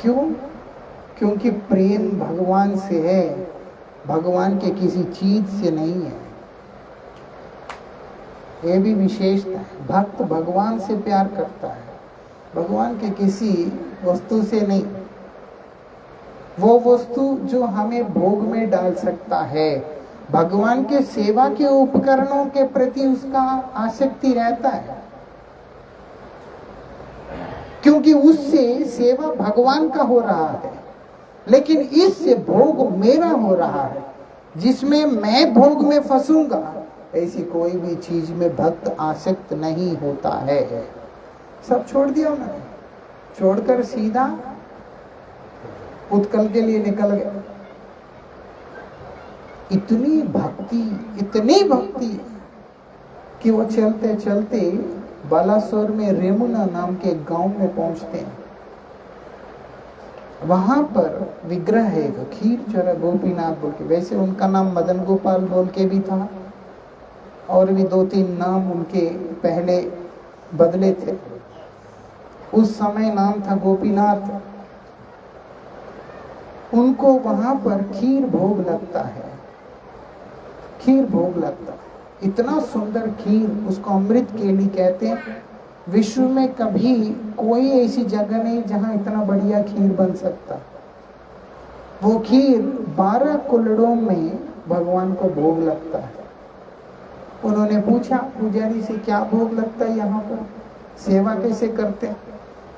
क्यों? क्योंकि प्रेम भगवान से है, भगवान के किसी चीज से नहीं है। ये भी विशेषता है। भक्त भगवान से प्यार करता है, भगवान के किसी वस्तु से नहीं। वो वस्तु जो हमें भोग में डाल सकता है, भगवान के सेवा के उपकरणों के प्रति उसका आसक्ति रहता है, क्योंकि उससे सेवा भगवान का हो रहा है। लेकिन इससे भोग मेरा हो रहा है, जिसमें मैं भोग में फंसूंगा, ऐसी कोई भी चीज में भक्त आसक्त नहीं होता है। सब छोड़ दिया उन्होंने, छोड़कर सीधा उत्कल के लिए निकल गए। इतनी भक्ति कि वो चलते चलते बालासोर में रेमुना नाम के गांव में पहुंचते हैं। वहां पर विग्रह है खीर चोरा गोपीनाथ बोल के। वैसे उनका नाम मदन गोपाल बोल के भी था, और भी 2-3 नाम उनके पहले बदले थे। उस समय नाम था गोपीनाथ। उनको वहां पर खीर भोग लगता है, खीर भोग लगता है। इतना सुंदर खीर, उसको अमृत केली कहते हैं। विश्व में कभी कोई ऐसी जगह नहीं जहां इतना बढ़िया खीर बन सकता। वो खीर 12 कुल्हड़ों में भगवान को भोग लगता है। उन्होंने पूछा पुजारी से, क्या भोग लगता है यहाँ पर, सेवा कैसे करते हैं?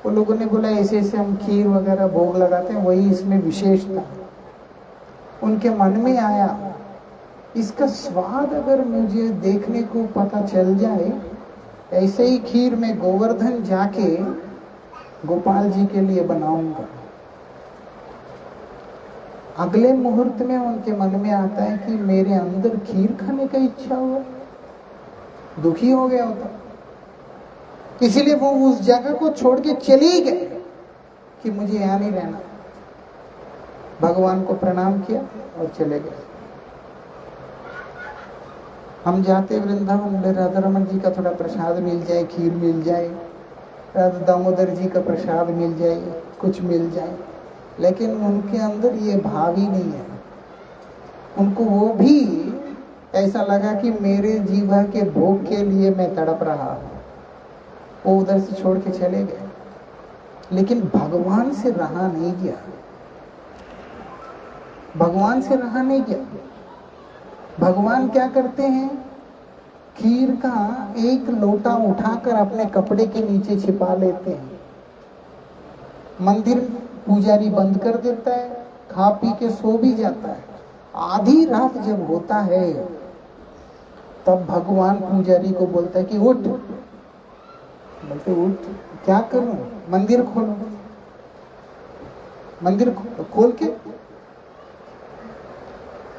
वो लोगों ने बोला ऐसे ऐसे हम खीर वगैरह भोग लगाते हैं, वही इसमें विशेषता। उनके मन में आया, इसका स्वाद अगर मुझे देखने को पता चल जाए, ऐसे ही खीर में गोवर्धन जाके गोपाल जी के लिए बनाऊंगा। अगले मुहूर्त में उनके मन में आता है कि मेरे अंदर खीर खाने का इच्छा हुआ, दुखी हो गया होता। इसीलिए वो उस जगह को छोड़ के चले गए कि मुझे यहाँ नहीं रहना। भगवान को प्रणाम किया और चले गए। हम जाते वृंदावन में राधा रमन जी का थोड़ा प्रसाद मिल जाए, खीर मिल जाए, राधा दामोदर जी का प्रसाद मिल जाए, कुछ मिल जाए, लेकिन उनके अंदर ये भाव ही नहीं है। उनको वो भी ऐसा लगा कि मेरे जीवा के भोग के लिए मैं तड़प रहा हूं। वो उधर से छोड़ के चले गए, लेकिन भगवान से रहा नहीं गया। भगवान से रहा नहीं गया। भगवान क्या करते हैं, खीर का एक लोटा उठाकर अपने कपड़े के नीचे छिपा लेते हैं। मंदिर पुजारी बंद कर देता है, खा पी के सो भी जाता है। आधी रात जब होता है तब भगवान पुजारी को बोलता है कि उठ। बोलते उठ क्या करूं, मंदिर खोलो। मंदिर खोल के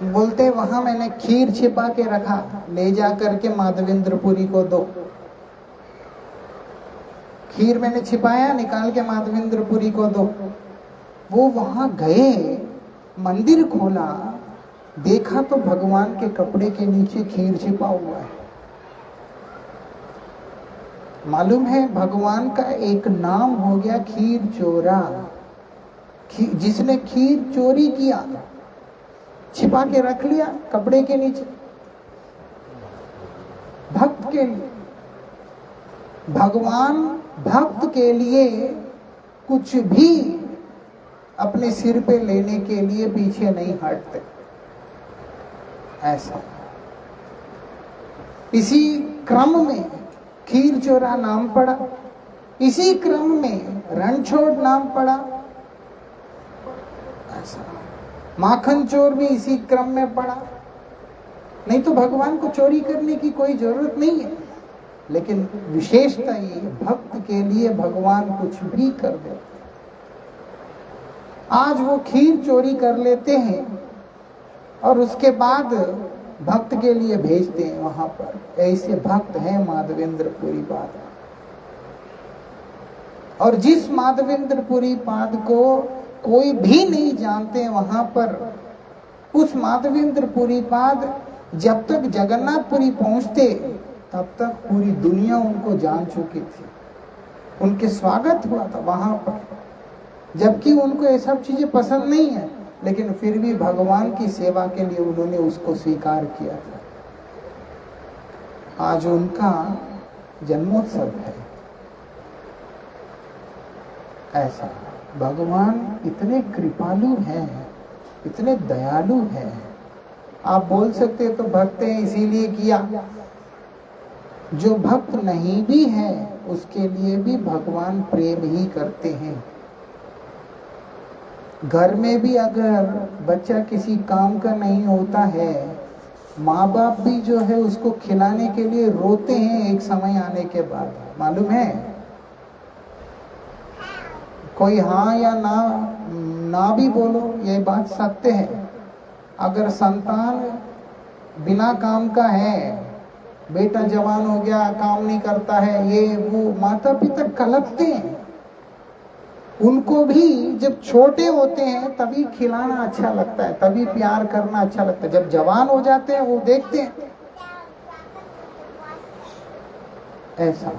बोलते वहां मैंने खीर छिपा के रखा, ले जा करके माधवेंद्रपुरी को दो। खीर मैंने छिपाया, निकाल के माधवेंद्रपुरी को दो। वो वहां गए, मंदिर खोला, देखा तो भगवान के कपड़े के नीचे खीर छिपा हुआ है। मालूम है भगवान का एक नाम हो गया खीर चोरा। जिसने खीर चोरी किया, छिपा के रख लिया कपड़े के नीचे, भक्त के लिए। भगवान भक्त के लिए कुछ भी अपने सिर पे लेने के लिए पीछे नहीं हटते। ऐसा इसी क्रम में खीर चोरा नाम पड़ा, इसी क्रम में रणछोड़ नाम पड़ा। ऐसा माखन चोर भी इसी क्रम में पड़ा। नहीं तो भगवान को चोरी करने की कोई जरूरत नहीं है, लेकिन विशेषता ये भक्त के लिए भगवान कुछ भी कर दे। आज वो खीर चोरी कर लेते हैं और उसके बाद भक्त के लिए भेजते हैं वहां पर। ऐसे भक्त हैं माधवेंद्रपुरी पाद। और जिस माधवेंद्रपुरी पाद को कोई भी नहीं जानते वहां पर, उस माधवेंद्रपुरी पाद जब तक जगन्नाथपुरी पहुंचते तब तक पूरी दुनिया उनको जान चुकी थी। उनके स्वागत हुआ था वहां पर, जबकि उनको ये सब चीजें पसंद नहीं है, लेकिन फिर भी भगवान की सेवा के लिए उन्होंने उसको स्वीकार किया था। आज उनका जन्मोत्सव है। ऐसा भगवान इतने कृपालु हैं, इतने दयालु हैं आप बोल सकते तो भक्त हैं इसीलिए किया। जो भक्त नहीं भी है उसके लिए भी भगवान प्रेम ही करते हैं। घर में भी अगर बच्चा किसी काम का नहीं होता है, माँ बाप भी जो है उसको खिलाने के लिए रोते हैं एक समय आने के बाद, मालूम है? कोई हाँ या ना भी बोलो, ये बात सत्य है। अगर संतान बिना काम का है, बेटा जवान हो गया काम नहीं करता है, ये वो, माता पिता कलपते हैं। उनको भी जब छोटे होते हैं तभी खिलाना अच्छा लगता है, तभी प्यार करना अच्छा लगता है। जब जवान हो जाते हैं वो देखते हैं ऐसा।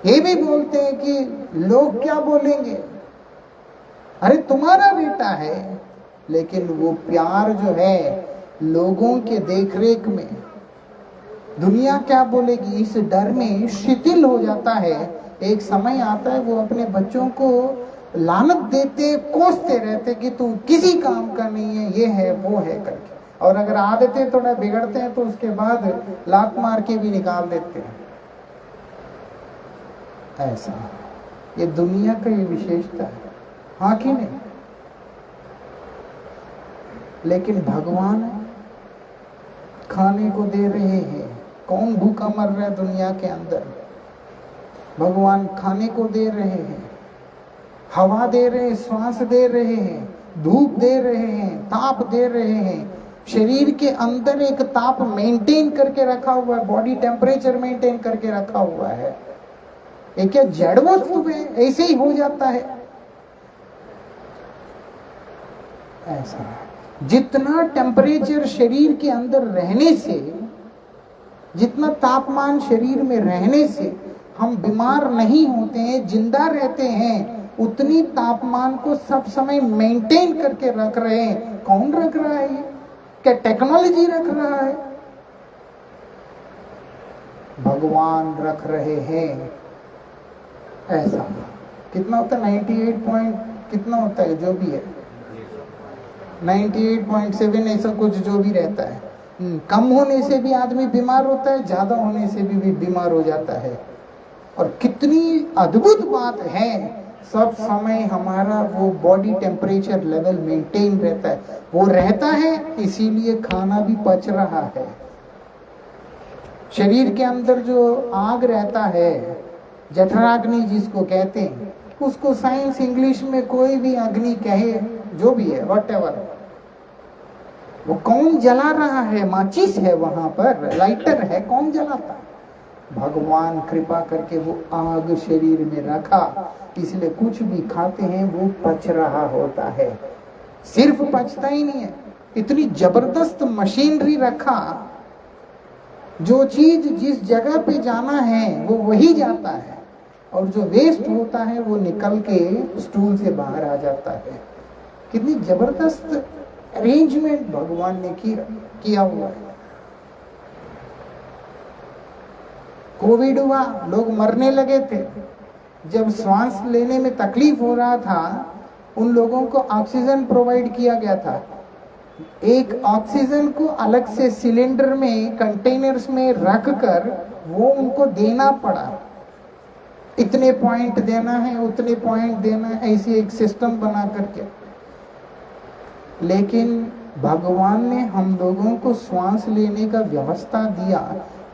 ये भी बोलते हैं कि लोग क्या बोलेंगे, अरे तुम्हारा बेटा है, लेकिन वो प्यार जो है लोगों के देखरेख में, दुनिया क्या बोलेगी इस डर में शिथिल हो जाता है। एक समय आता है वो अपने बच्चों को लानत देते, कोसते रहते कि तू किसी काम का नहीं है, ये है वो है करके। और अगर आदतें थोड़ा बिगड़ते हैं तो उसके बाद लात मार के भी निकाल देते हैं। ऐसा ये दुनिया का ये विशेषता है, हाँ कि नहीं? लेकिन भगवान खाने को दे रहे हैं। कौन भूखा मर रहा है दुनिया के अंदर? भगवान खाने को दे रहे हैं, हवा दे रहे हैं, श्वास दे रहे हैं, धूप दे रहे हैं, ताप दे रहे हैं। शरीर के अंदर एक ताप मेंटेन करके रखा हुआ है, बॉडी टेम्परेचर मेंटेन करके रखा हुआ है। ये क्या जड़ वस्तु है? ऐसे ही हो जाता है ऐसा। जितना टेम्परेचर शरीर के अंदर रहने से, जितना तापमान शरीर में रहने से हम बीमार नहीं होते हैं, जिंदा रहते हैं, उतनी तापमान को सब समय मेंटेन करके रख रहे हैं। कौन रख रहा है ये? क्या टेक्नोलॉजी रख रहा है? भगवान रख रहे हैं ऐसा। कितना होता है? 98 पॉइंट कितना होता है जो भी है, 98.7 ऐसा कुछ जो भी रहता है। कम होने से भी आदमी बीमार होता है, ज्यादा होने से भी बीमार हो जाता है। और कितनी अद्भुत बात है, सब समय हमारा वो बॉडी टेम्परेचर लेवल मेंटेन रहता है। वो रहता है इसीलिए खाना भी पच रहा है। शरीर के अंदर जो आग रहता है, जठराग्नि जिसको कहते हैं, उसको साइंस इंग्लिश में कोई भी अग्नि कहे, जो भी है व्हाटएवर, वो कौन जला रहा है? माचिस है वहां पर, लाइटर है, कौन जलाता है? भगवान कृपा करके वो आग शरीर में रखा, इसलिए कुछ भी खाते हैं वो पच रहा होता है। सिर्फ पचता ही नहीं है, इतनी जबरदस्त मशीनरी रखा, जो चीज जिस जगह पे जाना है वो वही जाता है, और जो वेस्ट होता है वो निकल के स्टूल से बाहर आ जाता है। कितनी जबरदस्त अरेंजमेंट भगवान ने किया हुआ है। कोविड हुआ, लोग मरने लगे थे। जब सांस लेने में तकलीफ हो रहा था, उन लोगों को ऑक्सीजन प्रोवाइड किया गया था। एक ऑक्सीजन को अलग से सिलेंडर में, कंटेनर्स में रख कर वो उनको देना पड़ा। इतने पॉइंट देना है, उतने पॉइंट देना है, ऐसी एक सिस्टम बना करके। लेकिन भगवान ने हम लोगों को श्वास लेने का व्यवस्था दिया।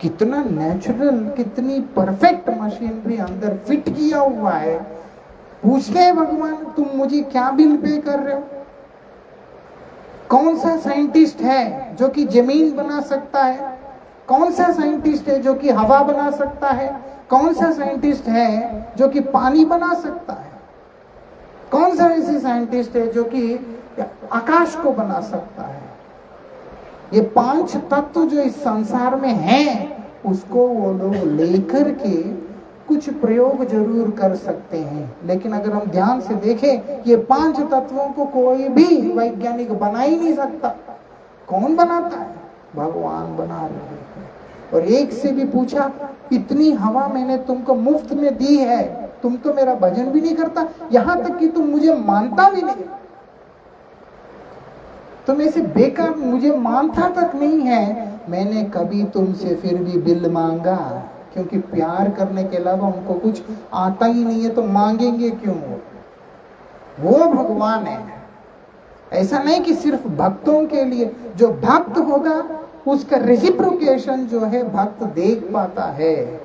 कितना नेचुरल, कितनी परफेक्ट मशीनरी अंदर फिट किया हुआ है। पूछते हैं भगवान, तुम मुझे क्या बिल पे कर रहे हो? कौन सा साइंटिस्ट है जो कि जमीन बना सकता है? कौन सा साइंटिस्ट है जो कि हवा बना सकता है? कौन सा साइंटिस्ट है जो कि पानी बना सकता है? कौन सा ऐसी साइंटिस्ट है जो कि आकाश को बना सकता है? ये 5 तत्व जो इस संसार में हैं, उसको वो लोग लेकर के कुछ प्रयोग जरूर कर सकते हैं। लेकिन अगर हम ध्यान से देखें, ये 5 तत्वों को कोई भी वैज्ञानिक बना ही नहीं सकता। कौन बनाता है? भगवान बना रहे हैं। और एक से भी पूछा, इतनी हवा मैंने तुमको मुफ्त में दी है, तुम तो मेरा भजन भी नहीं करता, यहां तक कि तुम मुझे मानता भी नहीं। तुम ऐसे बेकार, मुझे मानता तक नहीं है मैंने कभी तुमसे फिर भी बिल मांगा, क्योंकि प्यार करने के अलावा उनको कुछ आता ही नहीं है, तो मांगेंगे क्यों? वो भगवान है। ऐसा नहीं कि सिर्फ भक्तों के लिए, जो भक्त होगा उसका रेसिप्रोकेशन जो है भक्त देख पाता है,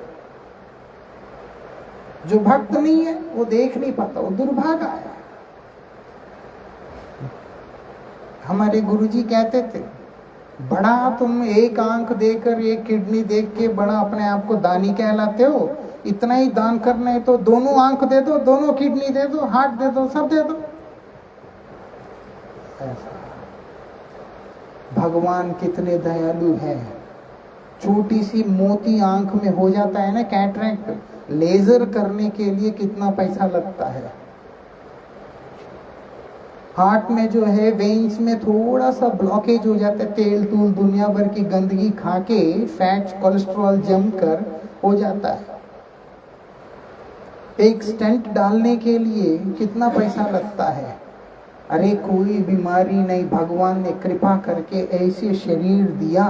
जो भक्त नहीं है वो देख नहीं पाता, वो दुर्भागा है। हमारे गुरुजी कहते थे, बड़ा तुम एक आंख देकर एक किडनी देख के बड़ा अपने आप को दानी कहलाते हो, इतना ही दान करना है तो दोनों आंख दे दो, दोनों किडनी दे दो, हार्ट दे दो, सब दे दो। ऐसा भगवान कितने दयालु हैं। छोटी सी मोती आंख में हो जाता है ना कैटरैक्ट, लेजर करने के लिए कितना पैसा लगता है। हार्ट में जो है वेन्स में थोड़ा सा ब्लॉकेज हो जाता है, तेल तूल दुनिया भर की गंदगी खा के फैट्स कोलेस्ट्रॉल जमकर हो जाता है। एक स्टेंट डालने के लिए कितना पैसा लगता है। अरे कोई बीमारी नहीं, भगवान ने कृपा करके ऐसे शरीर दिया,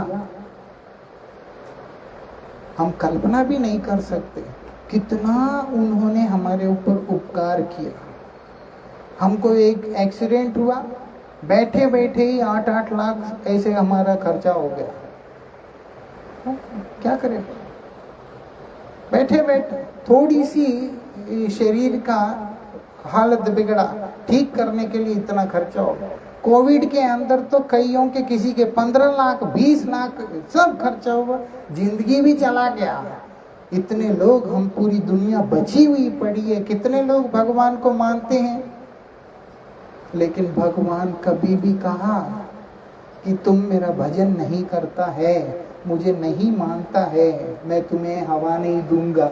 हम कल्पना भी नहीं कर सकते कितना उन्होंने हमारे ऊपर उपकार किया। हमको एक एक्सीडेंट हुआ, बैठे बैठे ही 8-8 लाख ऐसे हमारा खर्चा हो गया। क्या करें, बैठे बैठे थोड़ी सी शरीर का हालत बिगड़ा, ठीक करने के लिए इतना खर्चा हो गया। कोविड के अंदर तो कईयों के, किसी के 15 लाख 20 लाख सब खर्चा हुआ, जिंदगी भी चला गया। इतने लोग, हम पूरी दुनिया बची हुई पड़ी है, कितने लोग भगवान को मानते हैं, लेकिन भगवान कभी भी कहा कि तुम मेरा भजन नहीं करता है, मुझे नहीं मानता है, मैं तुम्हें हवा नहीं दूंगा।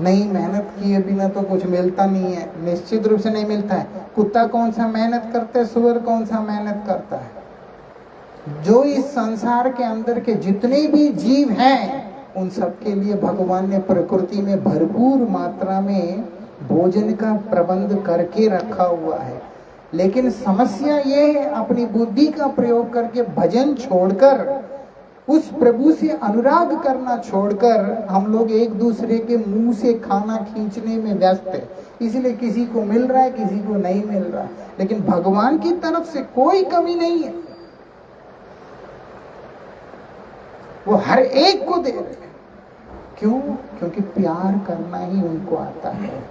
नहीं, मेहनत किए बिना तो कुछ मिलता नहीं है, निश्चित रूप से नहीं मिलता है। कुत्ता कौन सा मेहनत करता है, सुअर कौन सा मेहनत करता है? जो इस संसार के अंदर के जितने भी जीव हैं, उन सब के लिए भगवान ने प्रकृति में भरपूर मात्रा में भोजन का प्रबंध करके रखा हुआ है। लेकिन समस्या ये है, अपनी बुद्धि का प्रयोग करके भजन छोड़कर, उस प्रभु से अनुराग करना छोड़कर हम लोग एक दूसरे के मुंह से खाना खींचने में व्यस्त है। इसलिए किसी को मिल रहा है, किसी को नहीं मिल रहा है, लेकिन भगवान की तरफ से कोई कमी नहीं है, वो हर एक को दे रहे हैं। क्यों? क्योंकि प्यार करना ही उनको आता है।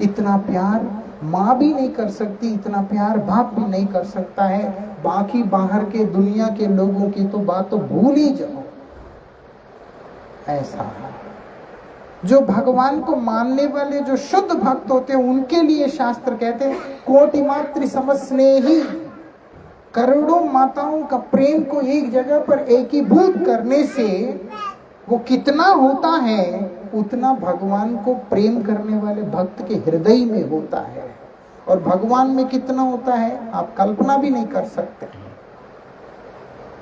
इतना प्यार माँ भी नहीं कर सकती, इतना प्यार बाप भी नहीं कर सकता है। बाकी बाहर के दुनिया के लोगों की तो बात तो भूल ही जाओ। ऐसा है, जो भगवान को मानने वाले जो शुद्ध भक्त होते हैं, उनके लिए शास्त्र कहते हैं, कोटि मात्र समस्नेही, करोड़ों माताओं का प्रेम को एक जगह पर एकीभूत करने से वो कितना होता है, उतना भगवान को प्रेम करने वाले भक्त के हृदय में होता है। और भगवान में कितना होता है आप कल्पना भी नहीं कर सकते।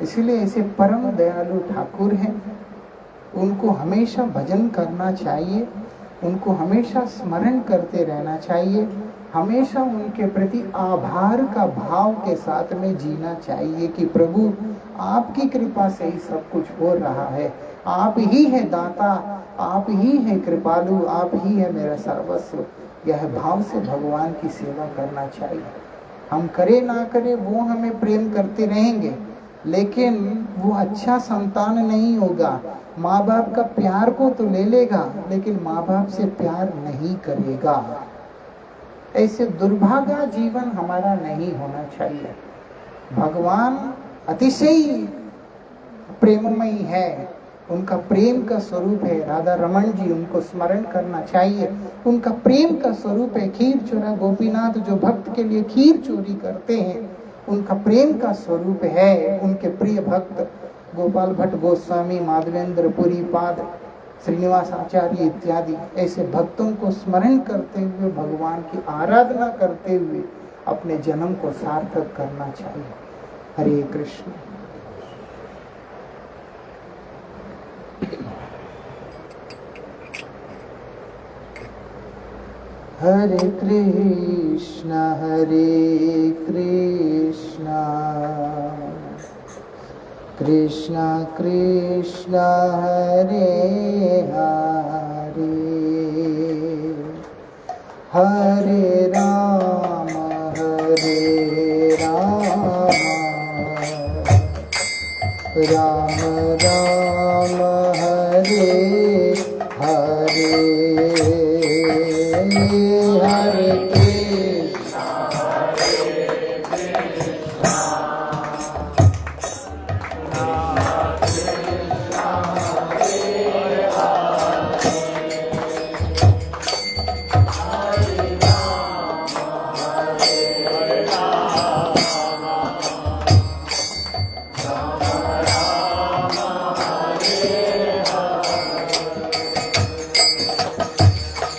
इसलिए ऐसे परम दयालु ठाकुर हैं, उनको हमेशा भजन करना चाहिए, उनको हमेशा स्मरण करते रहना चाहिए, हमेशा उनके प्रति आभार का भाव के साथ में जीना चाहिए कि प्रभु आपकी कृपा से ही सब कुछ हो रहा है, आप ही है दाता, आप ही है कृपालु, आप ही है मेरा सर्वस्व। यह भाव से भगवान की सेवा करना चाहिए। हम करे ना करे वो हमें प्रेम करते रहेंगे, लेकिन वो अच्छा संतान नहीं होगा। माँ बाप का प्यार को तो ले लेगा, लेकिन माँ बाप से प्यार नहीं करेगा। ऐसे दुर्भागा जीवन हमारा नहीं होना चाहिए। भगवान अतिशय प्रेममयी है, उनका प्रेम का स्वरूप है। राधा रमन जी, उनको स्मरण करना चाहिए, उनका प्रेम का स्वरूप है। खीर चोरा गोपीनाथ जो भक्त के लिए खीर चोरी करते हैं, उनका प्रेम का स्वरूप है। उनके प्रिय भक्त गोपाल भट्ट गोस्वामी, माधवेंद्र पुरी पाद, श्रीनिवास आचार्य इत्यादि ऐसे भक्तों को स्मरण करते हुए, भगवान की आराधना करते हुए अपने जन्म को सार्थक करना चाहिए। हरे Krishna. Hare Krishna Krishna Krishna Hare Hare Hare Rama Rama Rama Hare Hare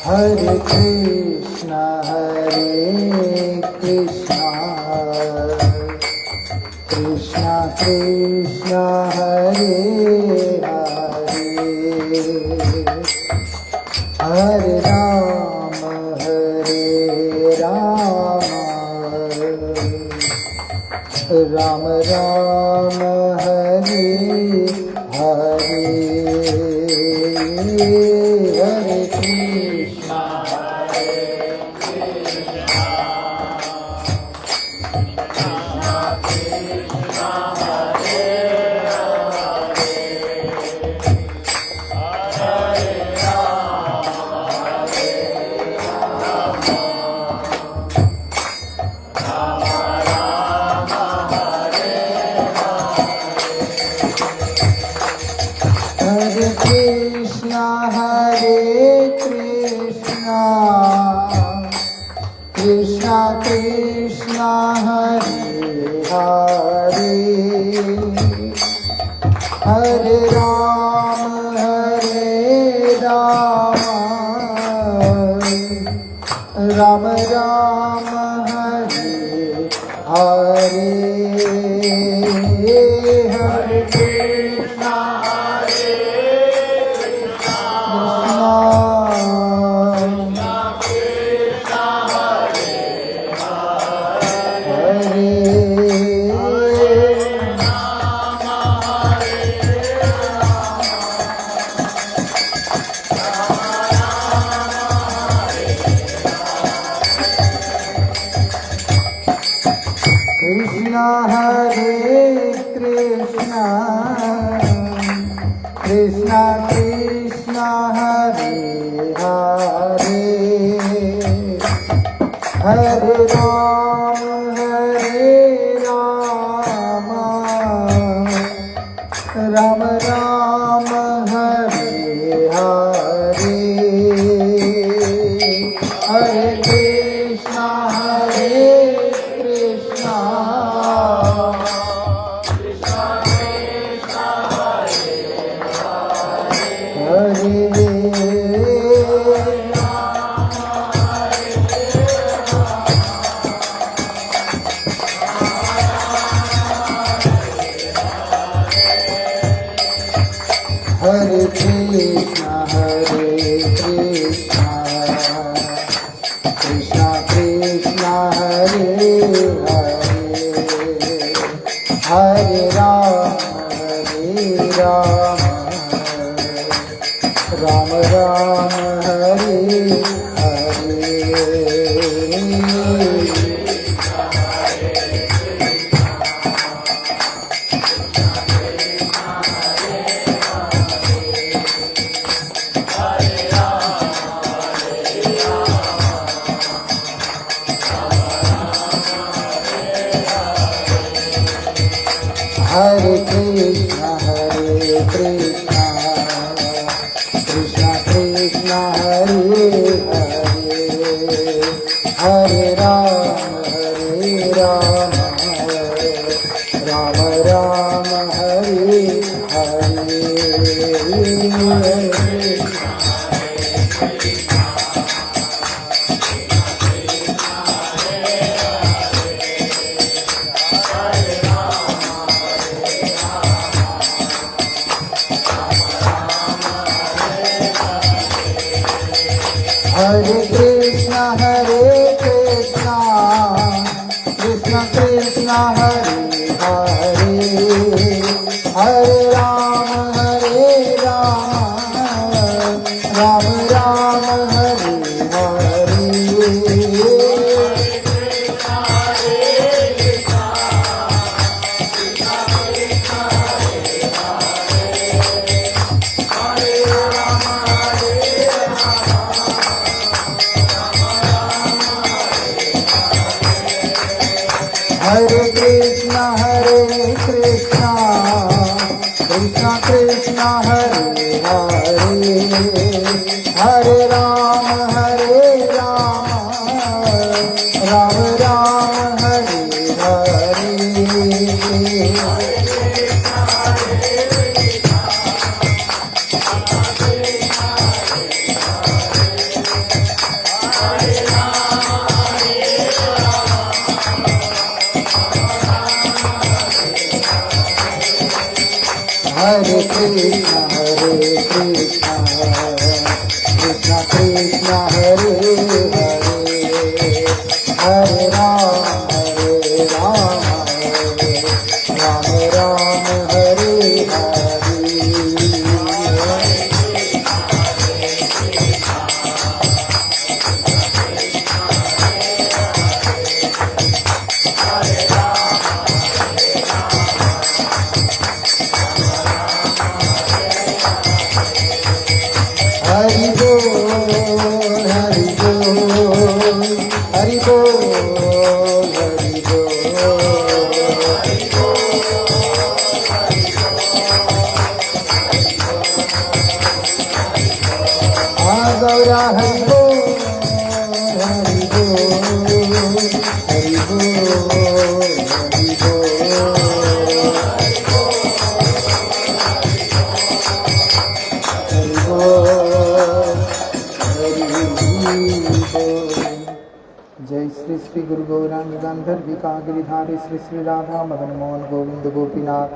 Hare Krishna Hare Krishna Krishna Krishna Hare Hare Hare Rama Rama Rama Hare Hare Hare Krishna Hare Krishna Krishna Krishna Hare Hare Hare Rama Rama Rama Hare Hare Hare Krishna Krishna Hare Krishna Krishna Krishna Hare Hare Hare Rama Rama Rama Hare Hare Hare Krishna Hare Krishna Krishna Krishna Hare Hare Hare Rama Rama Hare Hare Hare Krishna Krishna Krishna Hare Hare Hare Rama Rama Rama Hare Hare हरे कृष्णा कृष्ण कृष्ण हरे हरे, हरे राम राम राम हरे हरे। हरे कृष्णा कृष्ण कृष्ण हरे हरे, हरे राम राम राम हरे हरे। हरे कृष्ण कृष्ण कृष्ण हरे हरे, हरे राम राम राम हरे हरे। हरि बोल हरि बोल हरि बोल हरि बोल। गौरा हरि बोल हरि बोल हरि बोल हरि बोल। जय श्री श्री गुरु गौरांग गंधर विका गिरिधारी श्री श्री राधा मदन मोहन गोविंद गोपीनाथ,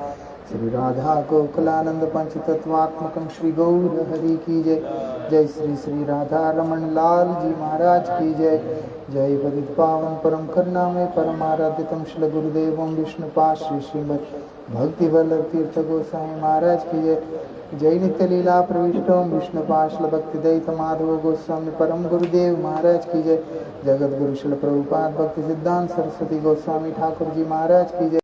श्री राधा गोकुलानंद पंच तत्वात्मकम श्री गौर हरि की जय। जय श्री श्री राधा रमन लाल जी महाराज की जय। जय पतित पावन परम करुणा में परमाराध्यतम श्री गुरुदेवम विष्णुपाद श्री श्रीमद भक्ति वल्लभ तीर्थ गोस्वामी महाराज की जय। जय नित्य लीला प्रविष्टोम विष्णुपाशल भक्ति दैत माधव गोस्वामी परम गुरुदेव महाराज की जय। जगत गुरु श्री प्रभुपाद भक्ति सिद्धांत सरस्वती गोस्वामी ठाकुर जी महाराज की जय।